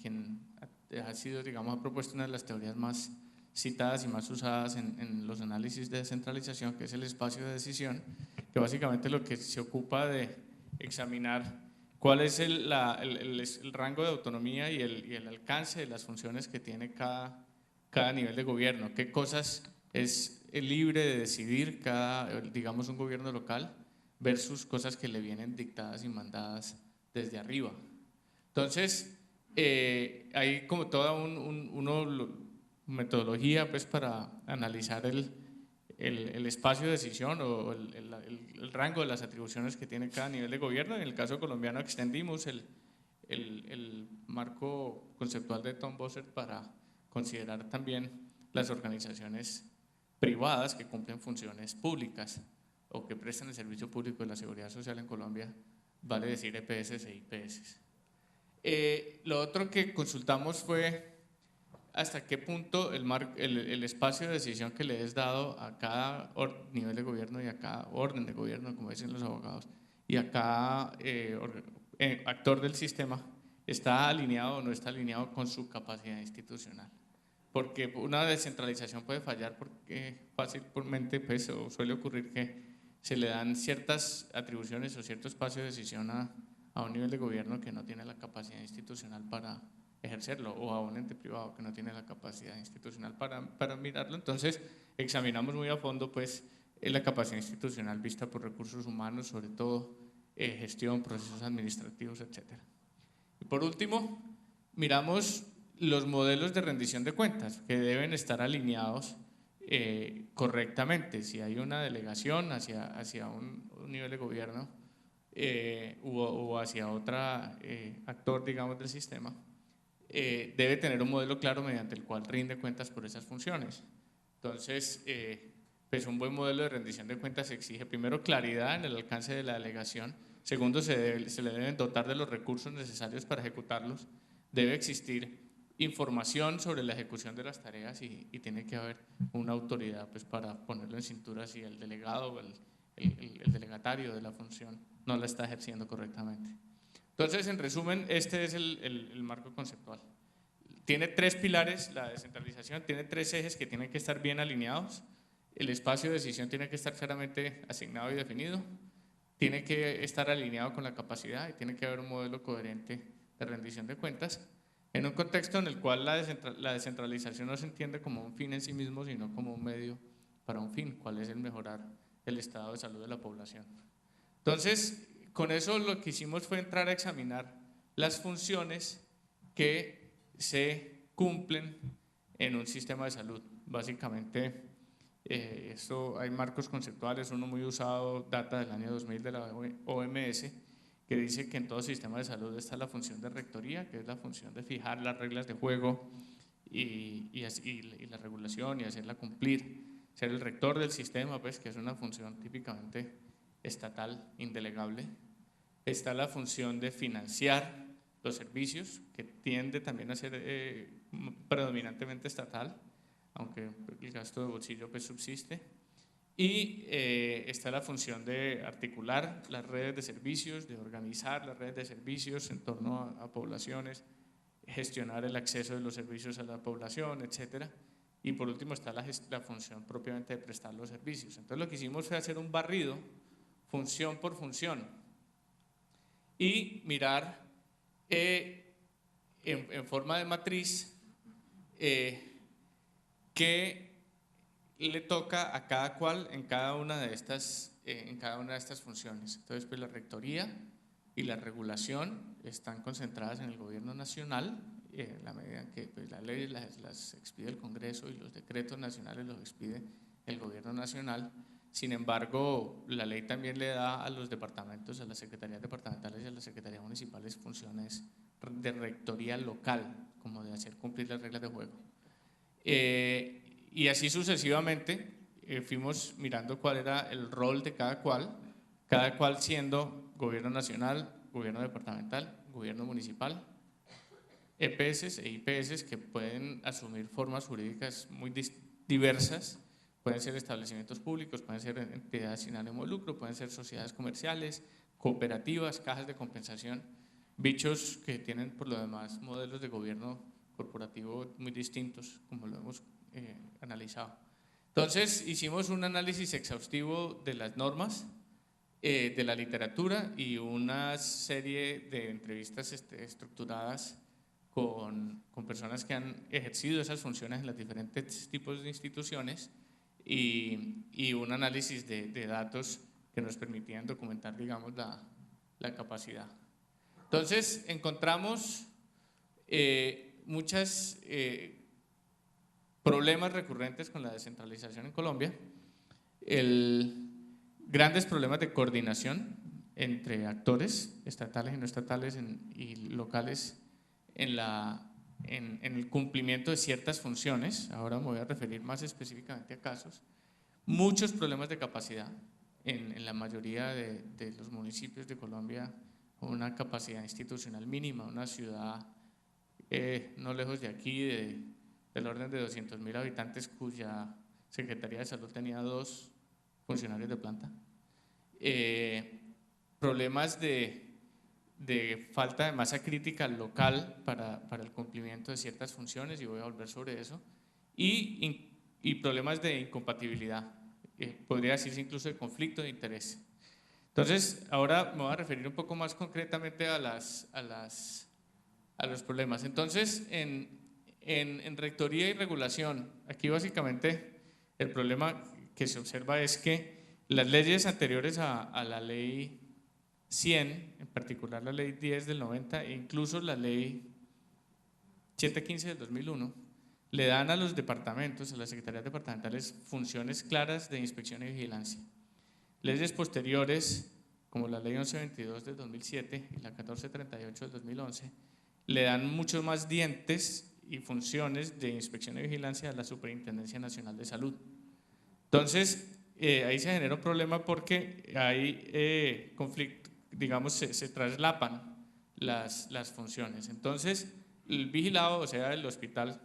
ha sido, digamos, ha propuesto una de las teorías más citadas y más usadas en los análisis de descentralización, que es el espacio de decisión, que básicamente lo que se ocupa de examinar cuál es el rango de autonomía y el alcance de las funciones que tiene cada nivel de gobierno, qué cosas es libre de decidir digamos, un gobierno local versus cosas que le vienen dictadas y mandadas desde arriba. Entonces, hay como toda una metodología pues para analizar el espacio de decisión o el rango de las atribuciones que tiene cada nivel de gobierno. En el caso colombiano extendimos el marco conceptual de Tom Bossert para considerar también las organizaciones privadas que cumplen funciones públicas o que prestan el servicio público de la seguridad social en Colombia, vale decir EPS e IPS. Lo otro que consultamos fue hasta qué punto el espacio de decisión que le es dado a cada nivel de gobierno y a cada orden de gobierno, como dicen los abogados, y a cada actor del sistema está alineado o no está alineado con su capacidad institucional. Porque una descentralización puede fallar porque fácilmente pues, suele ocurrir que se le dan ciertas atribuciones o cierto espacio de decisión a un nivel de gobierno que no tiene la capacidad institucional para ejercerlo, o a un ente privado que no tiene la capacidad institucional para mirarlo. Entonces examinamos muy a fondo pues, la capacidad institucional vista por recursos humanos, sobre todo gestión, procesos administrativos, etc. Y por último, miramos los modelos de rendición de cuentas que deben estar alineados correctamente. Si hay una delegación hacia un nivel de gobierno o hacia otro actor, digamos, del sistema, debe tener un modelo claro mediante el cual rinde cuentas por esas funciones. Entonces, pues un buen modelo de rendición de cuentas exige primero claridad en el alcance de la delegación, segundo se le deben dotar de los recursos necesarios para ejecutarlos, debe existir información sobre la ejecución de las tareas y tiene que haber una autoridad pues, para ponerlo en cintura si el delegado o el delegatario de la función no la está ejerciendo correctamente. Entonces, en resumen, este es el marco conceptual. Tiene tres pilares, la descentralización, tiene tres ejes que tienen que estar bien alineados. El espacio de decisión tiene que estar claramente asignado y definido, tiene que estar alineado con la capacidad y tiene que haber un modelo coherente de rendición de cuentas, en un contexto en el cual la descentralización no se entiende como un fin en sí mismo, sino como un medio para un fin, cuál es el mejorar el estado de salud de la población. Entonces, con eso lo que hicimos fue entrar a examinar las funciones que se cumplen en un sistema de salud. Básicamente, esto hay marcos conceptuales, uno muy usado, data del año 2000 de la OMS, que dice que en todo sistema de salud está la función de rectoría, que es la función de fijar las reglas de juego y la regulación y hacerla cumplir, ser el rector del sistema, pues, que es una función típicamente estatal, indelegable. Está la función de financiar los servicios, que tiende también a ser predominantemente estatal, aunque el gasto de bolsillo pues subsiste. Y está la función de articular las redes de servicios, de organizar las redes de servicios en torno a poblaciones, gestionar el acceso de los servicios a la población, etcétera. Y por último está la función propiamente de prestar los servicios. Entonces lo que hicimos fue hacer un barrido, función por función, y mirar en forma de matriz qué le toca a cada cual en cada una de estas funciones. Entonces, pues la rectoría y la regulación están concentradas en el gobierno nacional, en la medida en que pues, las leyes las expide el Congreso y los decretos nacionales los expide el gobierno nacional. Sin embargo, la ley también le da a los departamentos, a las secretarías departamentales y a las secretarías municipales funciones de rectoría local, como de hacer cumplir las reglas de juego. Y así sucesivamente fuimos mirando cuál era el rol de cada cual siendo gobierno nacional, gobierno departamental, gobierno municipal, EPS e IPS que pueden asumir formas jurídicas muy diversas, pueden ser establecimientos públicos, pueden ser entidades sin ánimo de lucro, pueden ser sociedades comerciales, cooperativas, cajas de compensación, bichos que tienen por lo demás modelos de gobierno corporativo muy distintos, como lo hemos analizado. Entonces hicimos un análisis exhaustivo de las normas, de la literatura y una serie de entrevistas estructuradas con personas que han ejercido esas funciones en los diferentes tipos de instituciones y un análisis de datos que nos permitían documentar, digamos, la capacidad. Entonces encontramos muchos problemas recurrentes con la descentralización en Colombia, grandes problemas de coordinación entre actores estatales y no estatales y locales en el cumplimiento de ciertas funciones. Ahora me voy a referir más específicamente a casos. Muchos problemas de capacidad en la mayoría de los municipios de Colombia, una capacidad institucional mínima, una ciudad no lejos de aquí del orden de 200.000 habitantes cuya Secretaría de Salud tenía 2 funcionarios de planta. Problemas de falta de masa crítica local para el cumplimiento de ciertas funciones, y voy a volver sobre eso, y problemas de incompatibilidad, podría decirse incluso de conflicto de interés. Entonces, ahora me voy a referir un poco más concretamente a los problemas. Entonces, en rectoría y regulación, aquí básicamente el problema que se observa es que las leyes anteriores a la ley 100, en particular la ley 10 del 90 e incluso la ley 715 del 2001, le dan a los departamentos, a las secretarías departamentales, funciones claras de inspección y vigilancia. Leyes posteriores, como la ley 1122 del 2007 y la 1438 del 2011, le dan muchos más dientes y funciones de inspección y vigilancia a la Superintendencia Nacional de Salud. Entonces, ahí se genera un problema porque hay conflicto, digamos, se traslapan las funciones. Entonces, el vigilado, o sea, el hospital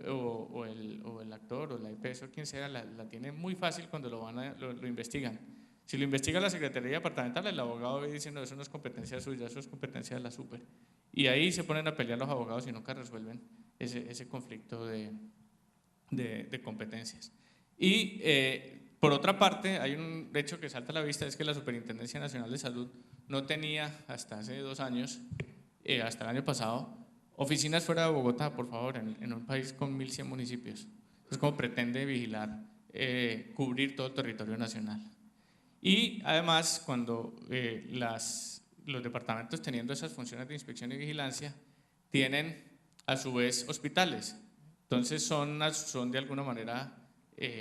o el actor o la EPS o quien sea, la tiene muy fácil cuando lo investigan. Si lo investiga la Secretaría Departamental, el abogado dice, no, eso no es competencia suya, eso es competencia de la super. Y ahí se ponen a pelear los abogados y nunca resuelven ese conflicto de competencias. Y por otra parte, hay un hecho que salta a la vista, es que la Superintendencia Nacional de Salud no tenía hasta hace 2 años, hasta el año pasado, oficinas fuera de Bogotá, por favor, en un país con 1.100 municipios. Entonces, ¿cómo pretende vigilar, cubrir todo el territorio nacional? Y además, cuando los departamentos teniendo esas funciones de inspección y vigilancia, tienen a su vez hospitales. Entonces, son de alguna manera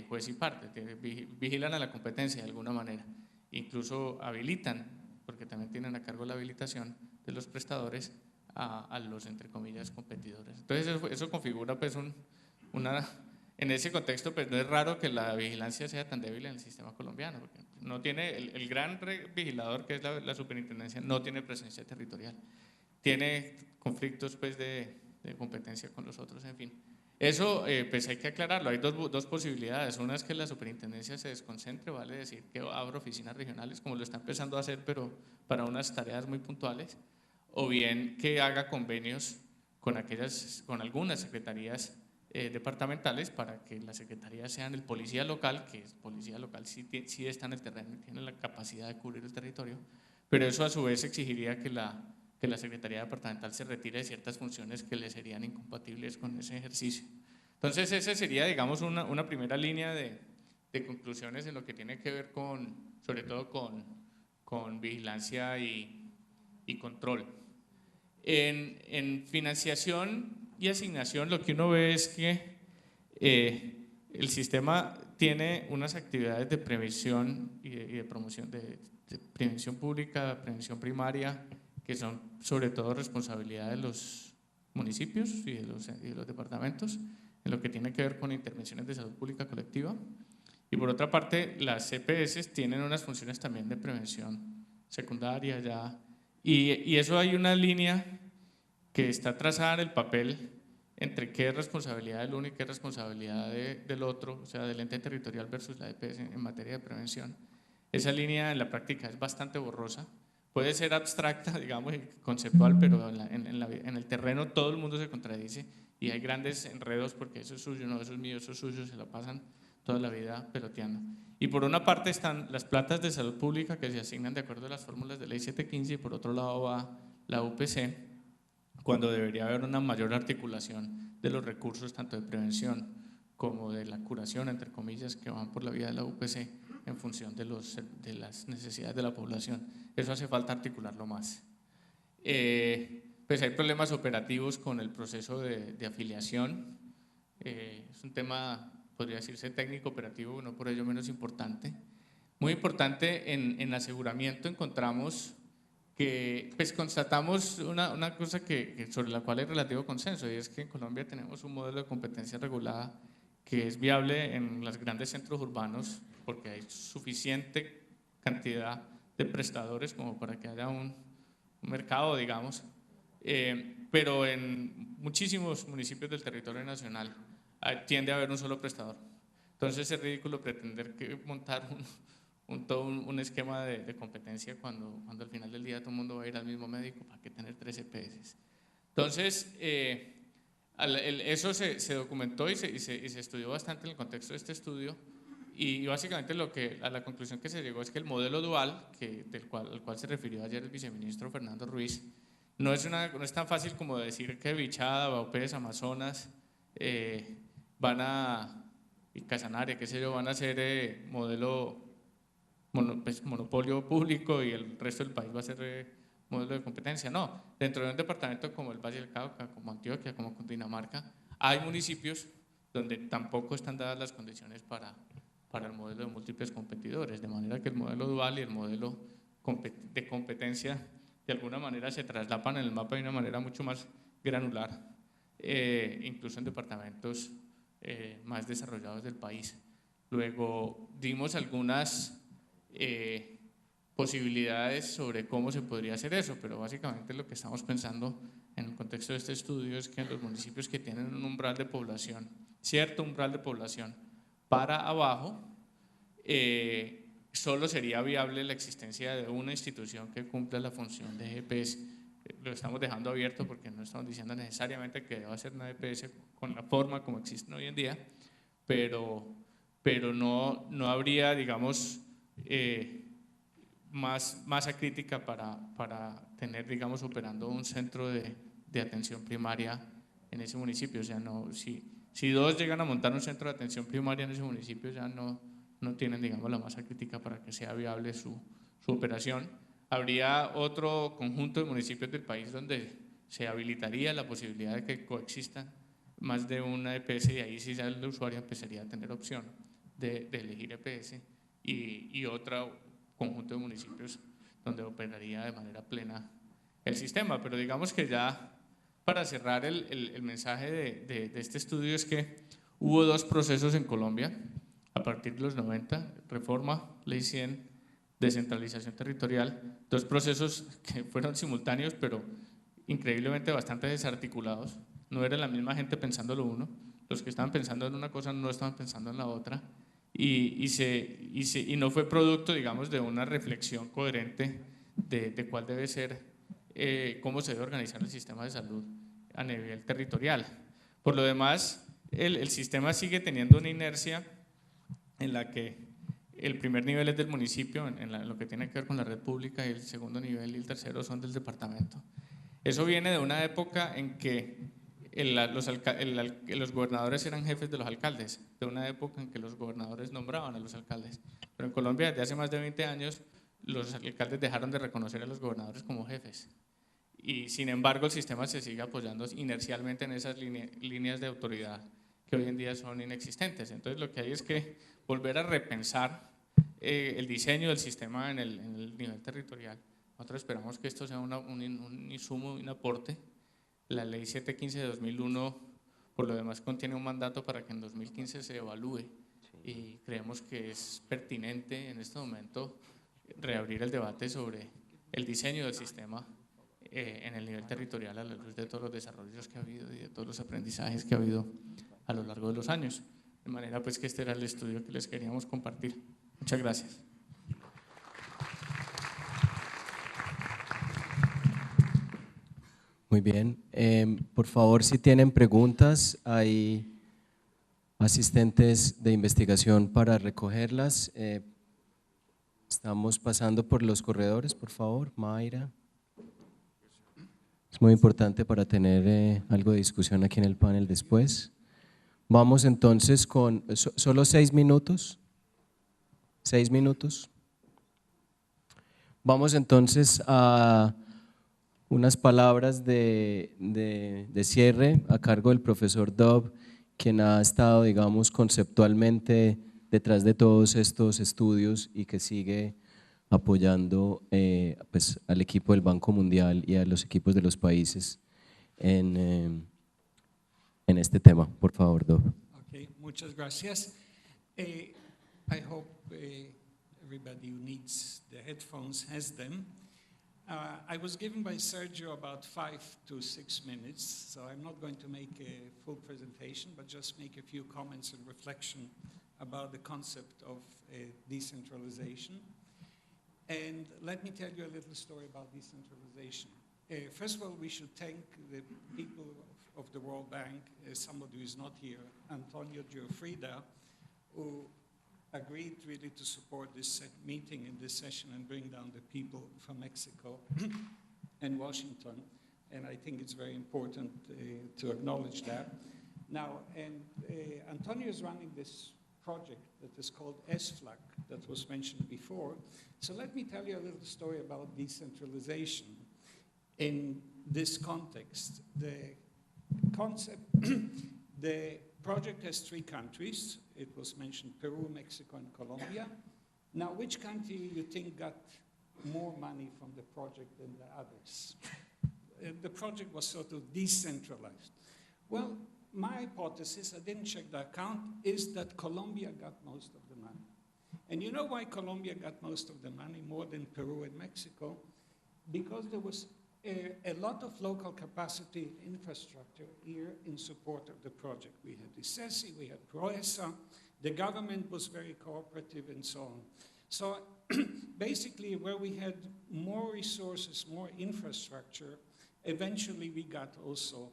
juez y parte, vigilan a la competencia de alguna manera. Incluso habilitan, porque también tienen a cargo la habilitación de los prestadores a los, entre comillas, competidores. Entonces eso configura pues en ese contexto pues no es raro que la vigilancia sea tan débil en el sistema colombiano, porque no tiene el gran vigilador que es la superintendencia, no tiene presencia territorial. tiene conflictos pues, de competencia con los otros, en fin. Eso pues hay que aclararlo, hay dos posibilidades. Una es que la superintendencia se desconcentre, vale decir que abra oficinas regionales como lo está empezando a hacer, pero para unas tareas muy puntuales, o bien que haga convenios con algunas secretarías departamentales para que las secretarías sean el policía local, que es policía local sí está en el terreno y tiene la capacidad de cubrir el territorio, pero eso a su vez exigiría que la Secretaría Departamental se retire de ciertas funciones que le serían incompatibles con ese ejercicio. Entonces, esa sería, digamos, una primera línea de conclusiones en lo que tiene que ver sobre todo con vigilancia y control. En financiación y asignación, lo que uno ve es que el sistema tiene unas actividades de prevención y de promoción, de prevención pública, prevención primaria, que son sobre todo responsabilidad de los municipios y de los departamentos, en lo que tiene que ver con intervenciones de salud pública colectiva. Y por otra parte, las EPS tienen unas funciones también de prevención secundaria ya, y eso hay una línea que está trazada en el papel entre qué es responsabilidad del uno y qué es responsabilidad del otro, o sea, del ente territorial versus la EPS en materia de prevención. Esa línea en la práctica es bastante borrosa, puede ser abstracta, digamos, y conceptual, pero en el terreno todo el mundo se contradice y hay grandes enredos porque eso es suyo, no, eso es mío, eso es suyo, se la pasan toda la vida peloteando. Y por una parte están las platas de salud pública que se asignan de acuerdo a las fórmulas de ley 715 y por otro lado va la UPC, cuando debería haber una mayor articulación de los recursos tanto de prevención como de la curación, entre comillas, que van por la vía de la UPC en función de las necesidades de la población. Eso hace falta articularlo más. Pues hay problemas operativos con el proceso de afiliación. Es un tema, podría decirse técnico operativo, no por ello menos importante. Muy importante en aseguramiento encontramos que pues constatamos una cosa sobre la cual hay relativo consenso, y es que en Colombia tenemos un modelo de competencia regulada que es viable en los grandes centros urbanos porque hay suficiente cantidad de prestadores como para que haya un mercado, digamos, pero en muchísimos municipios del territorio nacional tiende a haber un solo prestador. Entonces es ridículo pretender montar un esquema de competencia cuando al final del día todo el mundo va a ir al mismo médico. ¿Para qué tener 3 EPS? Entonces, eso se documentó y se estudió bastante en el contexto de este estudio, y básicamente a la conclusión que se llegó es que el modelo dual, al cual se refirió ayer el viceministro Fernando Ruiz, no es tan fácil como decir que Bichada, Baupés, Amazonas y Casanare, qué sé yo, van a ser monopolio público y el resto del país va a ser modelo de competencia. No, dentro de un departamento como el Valle del Cauca, como Antioquia, como Cundinamarca, hay municipios donde tampoco están dadas las condiciones para el modelo de múltiples competidores, de manera que el modelo dual y el modelo de competencia de alguna manera se traslapan en el mapa de una manera mucho más granular, incluso en departamentos más desarrollados del país. Luego dimos algunas posibilidades sobre cómo se podría hacer eso, pero básicamente lo que estamos pensando en el contexto de este estudio es que en los municipios que tienen un umbral de población, cierto umbral de población para abajo, solo sería viable la existencia de una institución que cumpla la función de EPS. Lo estamos dejando abierto porque no estamos diciendo necesariamente que deba ser una EPS con la forma como existen hoy en día, pero no habría, digamos, masa crítica para tener, digamos, operando un centro de atención primaria en ese municipio. O sea, si 2 llegan a montar un centro de atención primaria en ese municipio, ya no tienen, digamos, la masa crítica para que sea viable su operación. Habría otro conjunto de municipios del país donde se habilitaría la posibilidad de que coexistan más de una EPS, y ahí sí ya el usuario empezaría a tener opción de elegir EPS, y otro conjunto de municipios donde operaría de manera plena el sistema. Pero digamos que ya para cerrar el mensaje de este estudio es que hubo 2 procesos en Colombia a partir de los 90, reforma, ley 100, descentralización territorial, 2 procesos que fueron simultáneos, pero increíblemente bastante desarticulados, no era la misma gente pensando lo uno, los que estaban pensando en una cosa no estaban pensando en la otra, y no fue producto, digamos, de una reflexión coherente de cuál debe ser, cómo se debe organizar el sistema de salud a nivel territorial. Por lo demás, el sistema sigue teniendo una inercia en la que el primer nivel es del municipio, en lo que tiene que ver con la red pública, y el segundo nivel y el tercero son del departamento. Eso viene de una época en que los gobernadores eran jefes de los alcaldes, de una época en que los gobernadores nombraban a los alcaldes. Pero en Colombia, desde hace más de 20 años, los alcaldes dejaron de reconocer a los gobernadores como jefes. Y sin embargo, el sistema se sigue apoyando inercialmente en esas líneas de autoridad que hoy en día son inexistentes. Entonces, lo que hay es que volver a repensar el diseño del sistema en el nivel territorial. Nosotros esperamos que esto sea un insumo, un aporte. La ley 715 de 2001, por lo demás, contiene un mandato para que en 2015 se evalúe, y creemos que es pertinente en este momento reabrir el debate sobre el diseño del sistema en el nivel territorial, a la luz de todos los desarrollos que ha habido y de todos los aprendizajes que ha habido a lo largo de los años. De manera pues que este era el estudio que les queríamos compartir. Muchas gracias. Muy bien. Por favor, si tienen preguntas, hay asistentes de investigación para recogerlas. Estamos pasando por los corredores, por favor, Mayra. Es muy importante para tener algo de discusión aquí en el panel después. Vamos entonces con solo 6 minutos. 6 minutos. Vamos entonces a unas palabras de cierre a cargo del profesor Dove, quien ha estado, digamos, conceptualmente detrás de todos estos estudios y que sigue apoyando pues, al equipo del Banco Mundial y a los equipos de los países en este tema. Por favor, Dove. Okay, muchas gracias. I hope everybody who needs the headphones has them. I was given by Sergio about 5 to 6 minutes, so I'm not going to make a full presentation, but just make a few comments and reflection about the concept of decentralization. And let me tell you a little story about decentralization. First of all, we should thank the people of the World Bank, somebody who is not here, Antonio Giuffrida, who agreed really to support this meeting in this session and bring down the people from Mexico and Washington. And I think it's very important to acknowledge that. Now, Antonio is running this project that is called SFLAC that was mentioned before. So let me tell you a little story about decentralization in this context. The concept, the project has 3 countries. It was mentioned Peru, Mexico, and Colombia. Now, which country you think got more money from the project than the others? The project was sort of decentralized. Well, my hypothesis, I didn't check the account, is that Colombia got most of the money. And you know why Colombia got most of the money, more than Peru and Mexico? Because there was a lot of local capacity infrastructure here in support of the project. We had ICESI, we had PROESA, the government was very cooperative and so on. So basically where we had more resources, more infrastructure, eventually we got also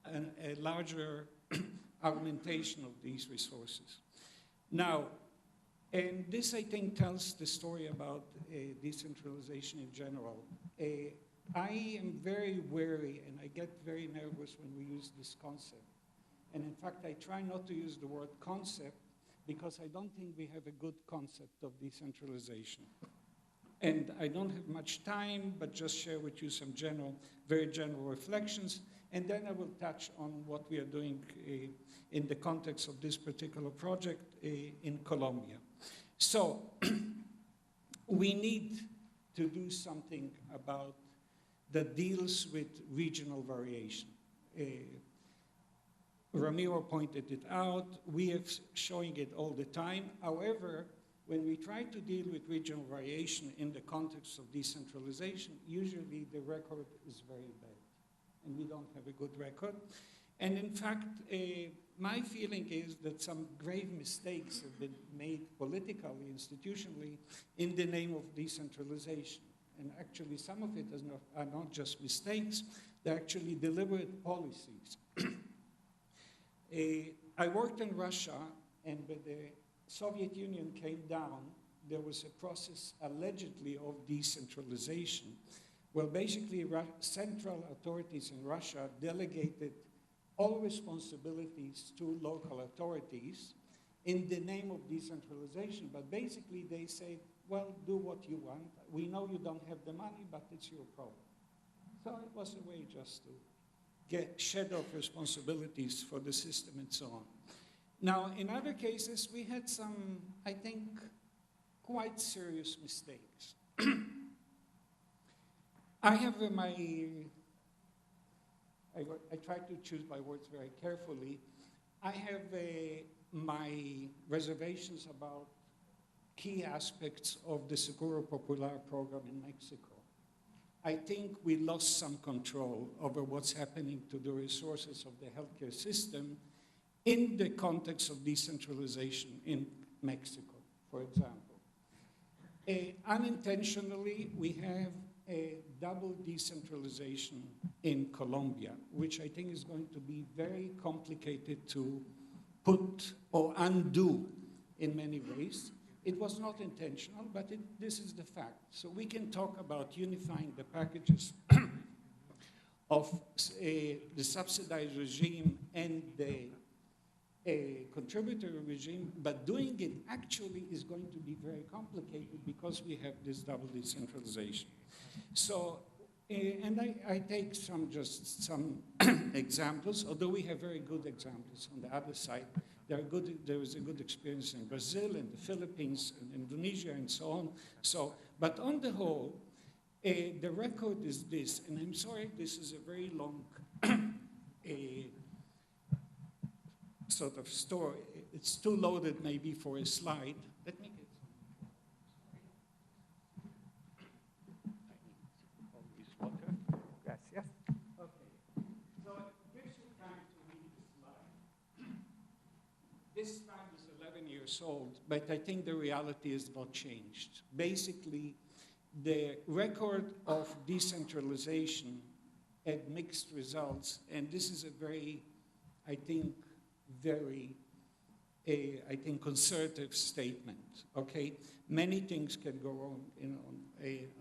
a larger augmentation of these resources. Now, and this I think tells the story about decentralization in general. I am very wary and I get very nervous when we use this concept. And in fact, I try not to use the word concept because I don't think we have a good concept of decentralization. And I don't have much time, but just share with you some very general reflections. And then I will touch on what we are doing in the context of this particular project in Colombia. So we need to do something about that deals with regional variation. Ramiro pointed it out. We are showing it all the time. However, when we try to deal with regional variation in the context of decentralization, usually the record is very bad. and we don't have a good record. And in fact, my feeling is that some grave mistakes have been made politically, institutionally, in the name of decentralization. And actually, some of it are not just mistakes, they're actually deliberate policies. I worked in Russia, and when the Soviet Union came down, there was a process allegedly of decentralization. Well, basically, central authorities in Russia delegated all responsibilities to local authorities in the name of decentralization. But basically, they say, well, do what you want. We know you don't have the money, but it's your problem. So it was a way just to shed off responsibilities for the system and so on. Now, in other cases, we had some, I think, quite serious mistakes. I have I try to choose my words very carefully. I have my reservations about key aspects of the Seguro Popular program in Mexico. I think we lost some control over what's happening to the resources of the healthcare system in the context of decentralization in Mexico, for example. Unintentionally, we have a double decentralization in Colombia, which I think is going to be very complicated to put or undo in many ways. It was not intentional, but this is the fact. So we can talk about unifying the packages of the subsidized regime and the contributory regime, but doing it actually is going to be very complicated because we have this double decentralization. So, and I take just some examples, although we have very good examples on the other side. There is a good experience in Brazil and the Philippines and Indonesia and so on. So, but on the whole, the record is this, and I'm sorry, this is a very long sort of story. It's too loaded maybe for a slide. Let me get some. Gracias. Okay. So here's your time to read the slide. This slide is 11 years old, but I think the reality is not changed. Basically, the record of decentralization had mixed results, and this is a very, I think, conservative statement, okay? Many things can go wrong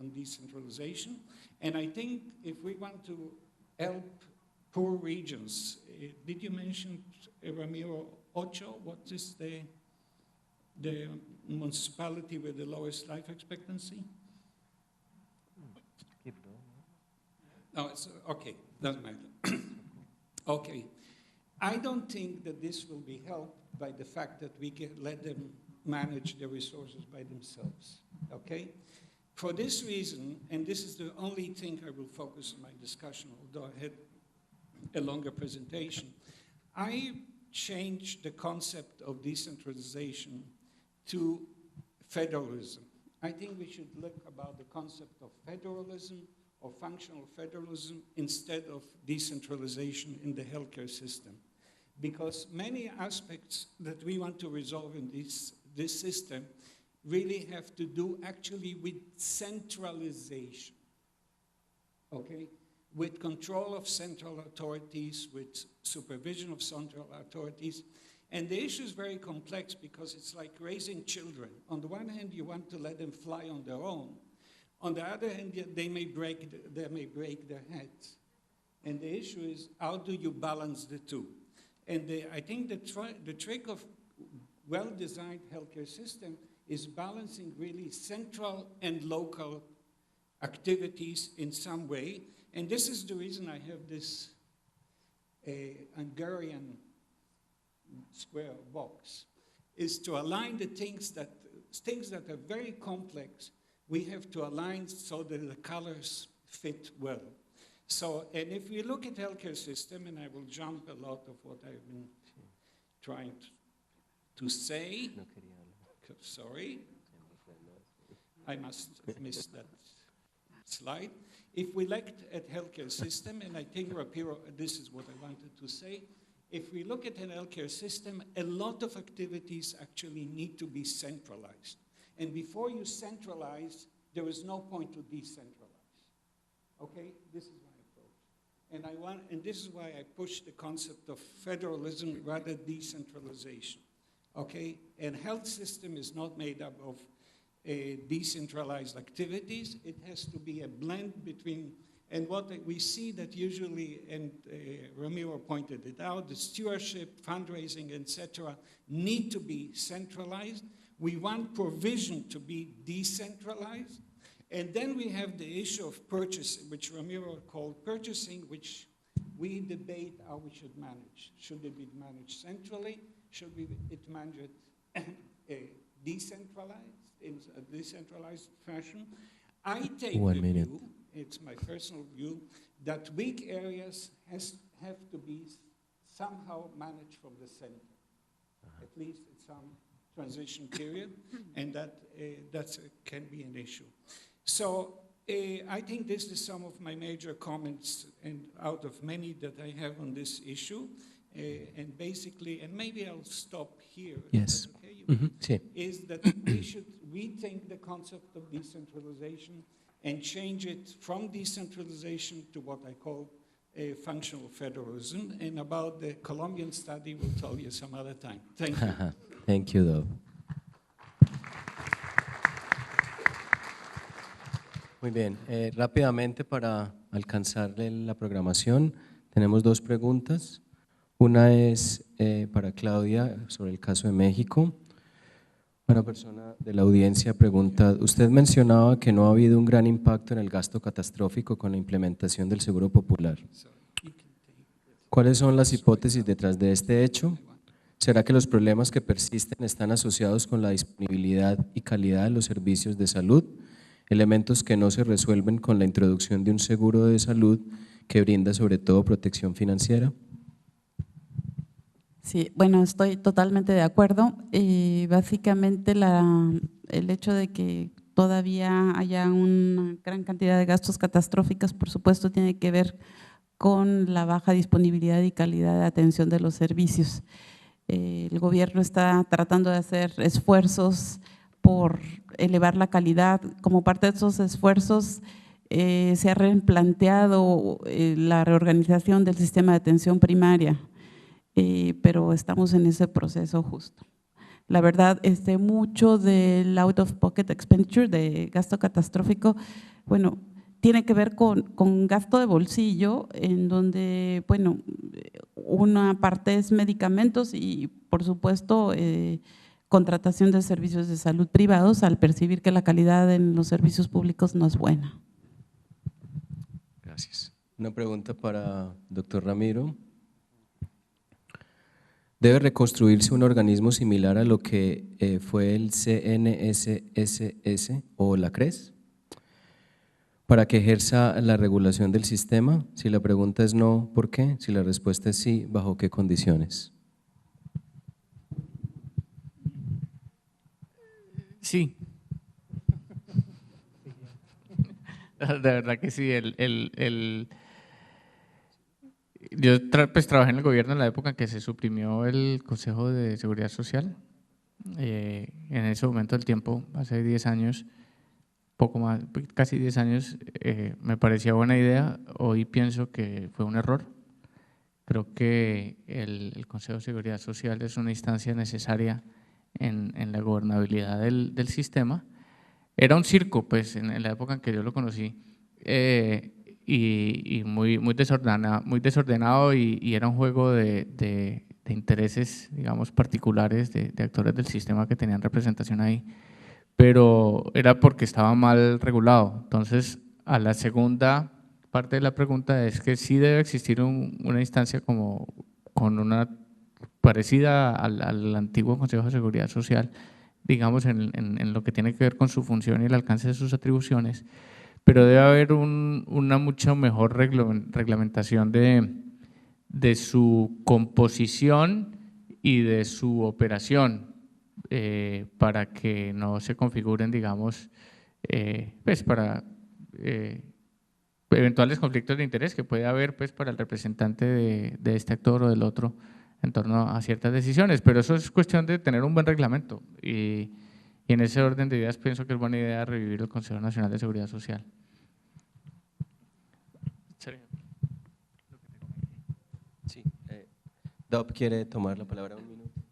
on decentralization, and I think if we want to help poor regions, did you mention Ramiro Ocho? What is the municipality with the lowest life expectancy? No, it's okay, doesn't matter. Okay. I don't think that this will be helped by the fact that we can let them manage their resources by themselves, okay? For this reason, and this is the only thing I will focus on my discussion, although I had a longer presentation, I changed the concept of decentralization to federalism. I think we should look about the concept of federalism or functional federalism instead of decentralization in the healthcare system. Because many aspects that we want to resolve in this system really have to do actually with centralization, okay? With control of central authorities, with supervision of central authorities. And the issue is very complex because it's like raising children. On the one hand, you want to let them fly on their own. On the other hand, they may break their heads. And the issue is, how do you balance the two? And I think the trick of well-designed healthcare system is balancing really central and local activities in some way. And this is the reason I have this Hungarian square box, is to align the things that are very complex, we have to align so that the colors fit well. So, and if we look at healthcare system, and I will jump a lot of what I've been trying to say. Sorry, I must have missed that. slide. If we look at healthcare system, and I think Rapiro, this is what I wanted to say, if we look at an healthcare system, a lot of activities actually need to be centralized. And before you centralize, there is no point to decentralize. Okay, this is my approach. And this is why I push the concept of federalism rather decentralization. Okay, and health system is not made up of decentralized activities. It has to be a blend between, and what we see that usually, and Ramiro pointed it out, the stewardship, fundraising, etc., need to be centralized. We want provision to be decentralized. And then we have the issue of purchasing, which Ramiro called purchasing, which we debate how we should manage. Should it be managed centrally? Should it manage decentralized, in a decentralized fashion? I take the view, it's my personal view, that weak areas have to be somehow managed from the center, at least in some transition period, and that can be an issue. So I think this is some of my major comments, and out of many that I have on this issue. And basically, and maybe I'll stop here. Yes. Okay? Sí. Is that we should rethink the concept of decentralization and change it from decentralization to what I call a functional federalism. And about the Colombian study, we'll tell you some other time. Thank you. Thank you, Dov. Muy bien. Rápidamente, para alcanzarle la programación, tenemos dos preguntas. Una es para Claudia sobre el caso de México. Una persona de la audiencia pregunta, usted mencionaba que no ha habido un gran impacto en el gasto catastrófico con la implementación del Seguro Popular. ¿Cuáles son las hipótesis detrás de este hecho? ¿Será que los problemas que persisten están asociados con la disponibilidad y calidad de los servicios de salud? Elementos que no se resuelven con la introducción de un seguro de salud que brinda sobre todo protección financiera. Sí, bueno, estoy totalmente de acuerdo. Básicamente el hecho de que todavía haya una gran cantidad de gastos catastróficos, por supuesto, tiene que ver con la baja disponibilidad y calidad de atención de los servicios. El gobierno está tratando de hacer esfuerzos por elevar la calidad. Como parte de esos esfuerzos, se ha replanteado la reorganización del sistema de atención primaria. Pero estamos en ese proceso justo. La verdad, mucho del out of pocket expenditure, de gasto catastrófico, bueno, tiene que ver con gasto de bolsillo, en donde, bueno, una parte es medicamentos y, por supuesto, contratación de servicios de salud privados al percibir que la calidad en los servicios públicos no es buena. Gracias. Una pregunta para doctor Ramiro. ¿Debe reconstruirse un organismo similar a lo que fue el CNSSS o la CRES para que ejerza la regulación del sistema? Si la pregunta es no, ¿por qué? Si la respuesta es sí, ¿bajo qué condiciones? Sí. De verdad que sí. Yo trabajé en el gobierno en la época en que se suprimió el Consejo de Seguridad Social. En ese momento del tiempo, hace 10 años, poco más, casi 10 años, me parecía buena idea. Hoy pienso que fue un error. Creo que el Consejo de Seguridad Social es una instancia necesaria en la gobernabilidad del sistema. Era un circo, pues, en la época en que yo lo conocí. Y muy desordenado y era un juego de intereses, digamos, particulares de actores del sistema que tenían representación ahí, pero era porque estaba mal regulado. Entonces, a la segunda parte de la pregunta es que sí debe existir una instancia con una parecida al antiguo Consejo de Seguridad Social, digamos, en lo que tiene que ver con su función y el alcance de sus atribuciones, pero debe haber una mucho mejor reglamentación de su composición y de su operación para que no se configuren, digamos, pues para eventuales conflictos de interés que puede haber pues, para el representante de este actor o del otro en torno a ciertas decisiones, pero eso es cuestión de tener un buen reglamento y en ese orden de ideas pienso que es buena idea revivir el Consejo Nacional de Seguridad Social. Sí, Dob quiere tomar la palabra un minuto.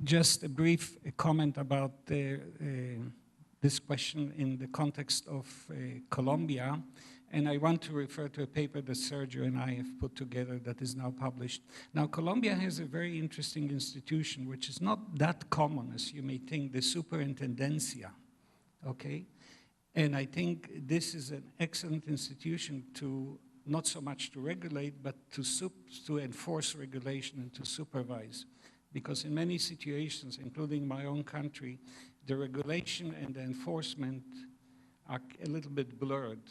Just a brief comment about this question in the context of Colombia, and I want to refer to a paper that Sergio and I have put together that is now published. Now, Colombia has a very interesting institution, which is not that common as you may think, the superintendencia, okay? And I think this is an excellent institution to, not so much to regulate, but to enforce regulation and to supervise. Because in many situations, including my own country, the regulation and the enforcement are a little bit blurred,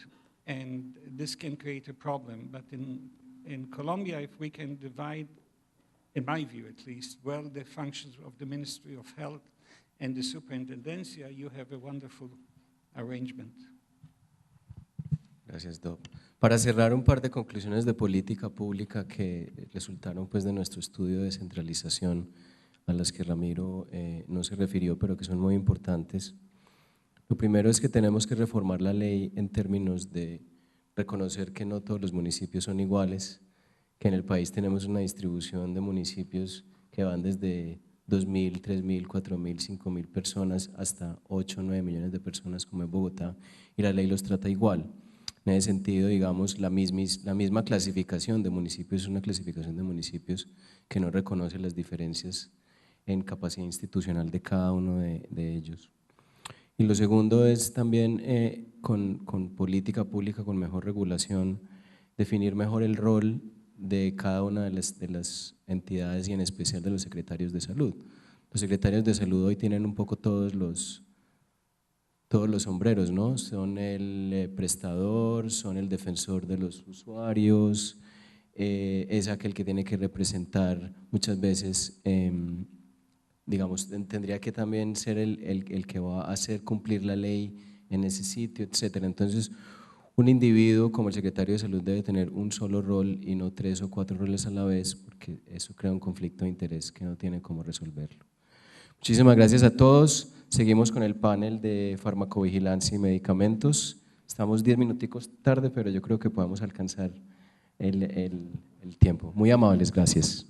and this can create a problem. But in Colombia, if we can divide, in my view at least, well, the functions of the Ministry of Health and the Superintendencia, you have a wonderful arrangement. Gracias, Dob. Para cerrar, un par de conclusiones de política pública que resultaron pues, de nuestro estudio de descentralización, a las que Ramiro no se refirió, pero que son muy importantes. Lo primero es que tenemos que reformar la ley en términos de reconocer que no todos los municipios son iguales, que en el país tenemos una distribución de municipios que van desde 2.000, 3.000, 4.000, 5.000 personas hasta 8, 9 millones de personas como en Bogotá, y la ley los trata igual. En ese sentido, digamos, la misma clasificación de municipios es una clasificación de municipios que no reconoce las diferencias en capacidad institucional de cada uno de ellos. Y lo segundo es también con política pública, con mejor regulación, definir mejor el rol de cada una de las entidades y en especial de los secretarios de salud. Los secretarios de salud hoy tienen un poco todos los sombreros, ¿no? Son el prestador, son el defensor de los usuarios, es aquel que tiene que representar muchas veces, digamos, tendría que también ser el que va a hacer cumplir la ley en ese sitio, etcétera. Entonces, un individuo como el secretario de salud debe tener un solo rol y no 3 o 4 roles a la vez, porque eso crea un conflicto de interés que no tiene cómo resolverlo. Muchísimas gracias a todos. Seguimos con el panel de farmacovigilancia y medicamentos. Estamos 10 minuticos tarde, pero yo creo que podemos alcanzar el tiempo. Muy amables, gracias.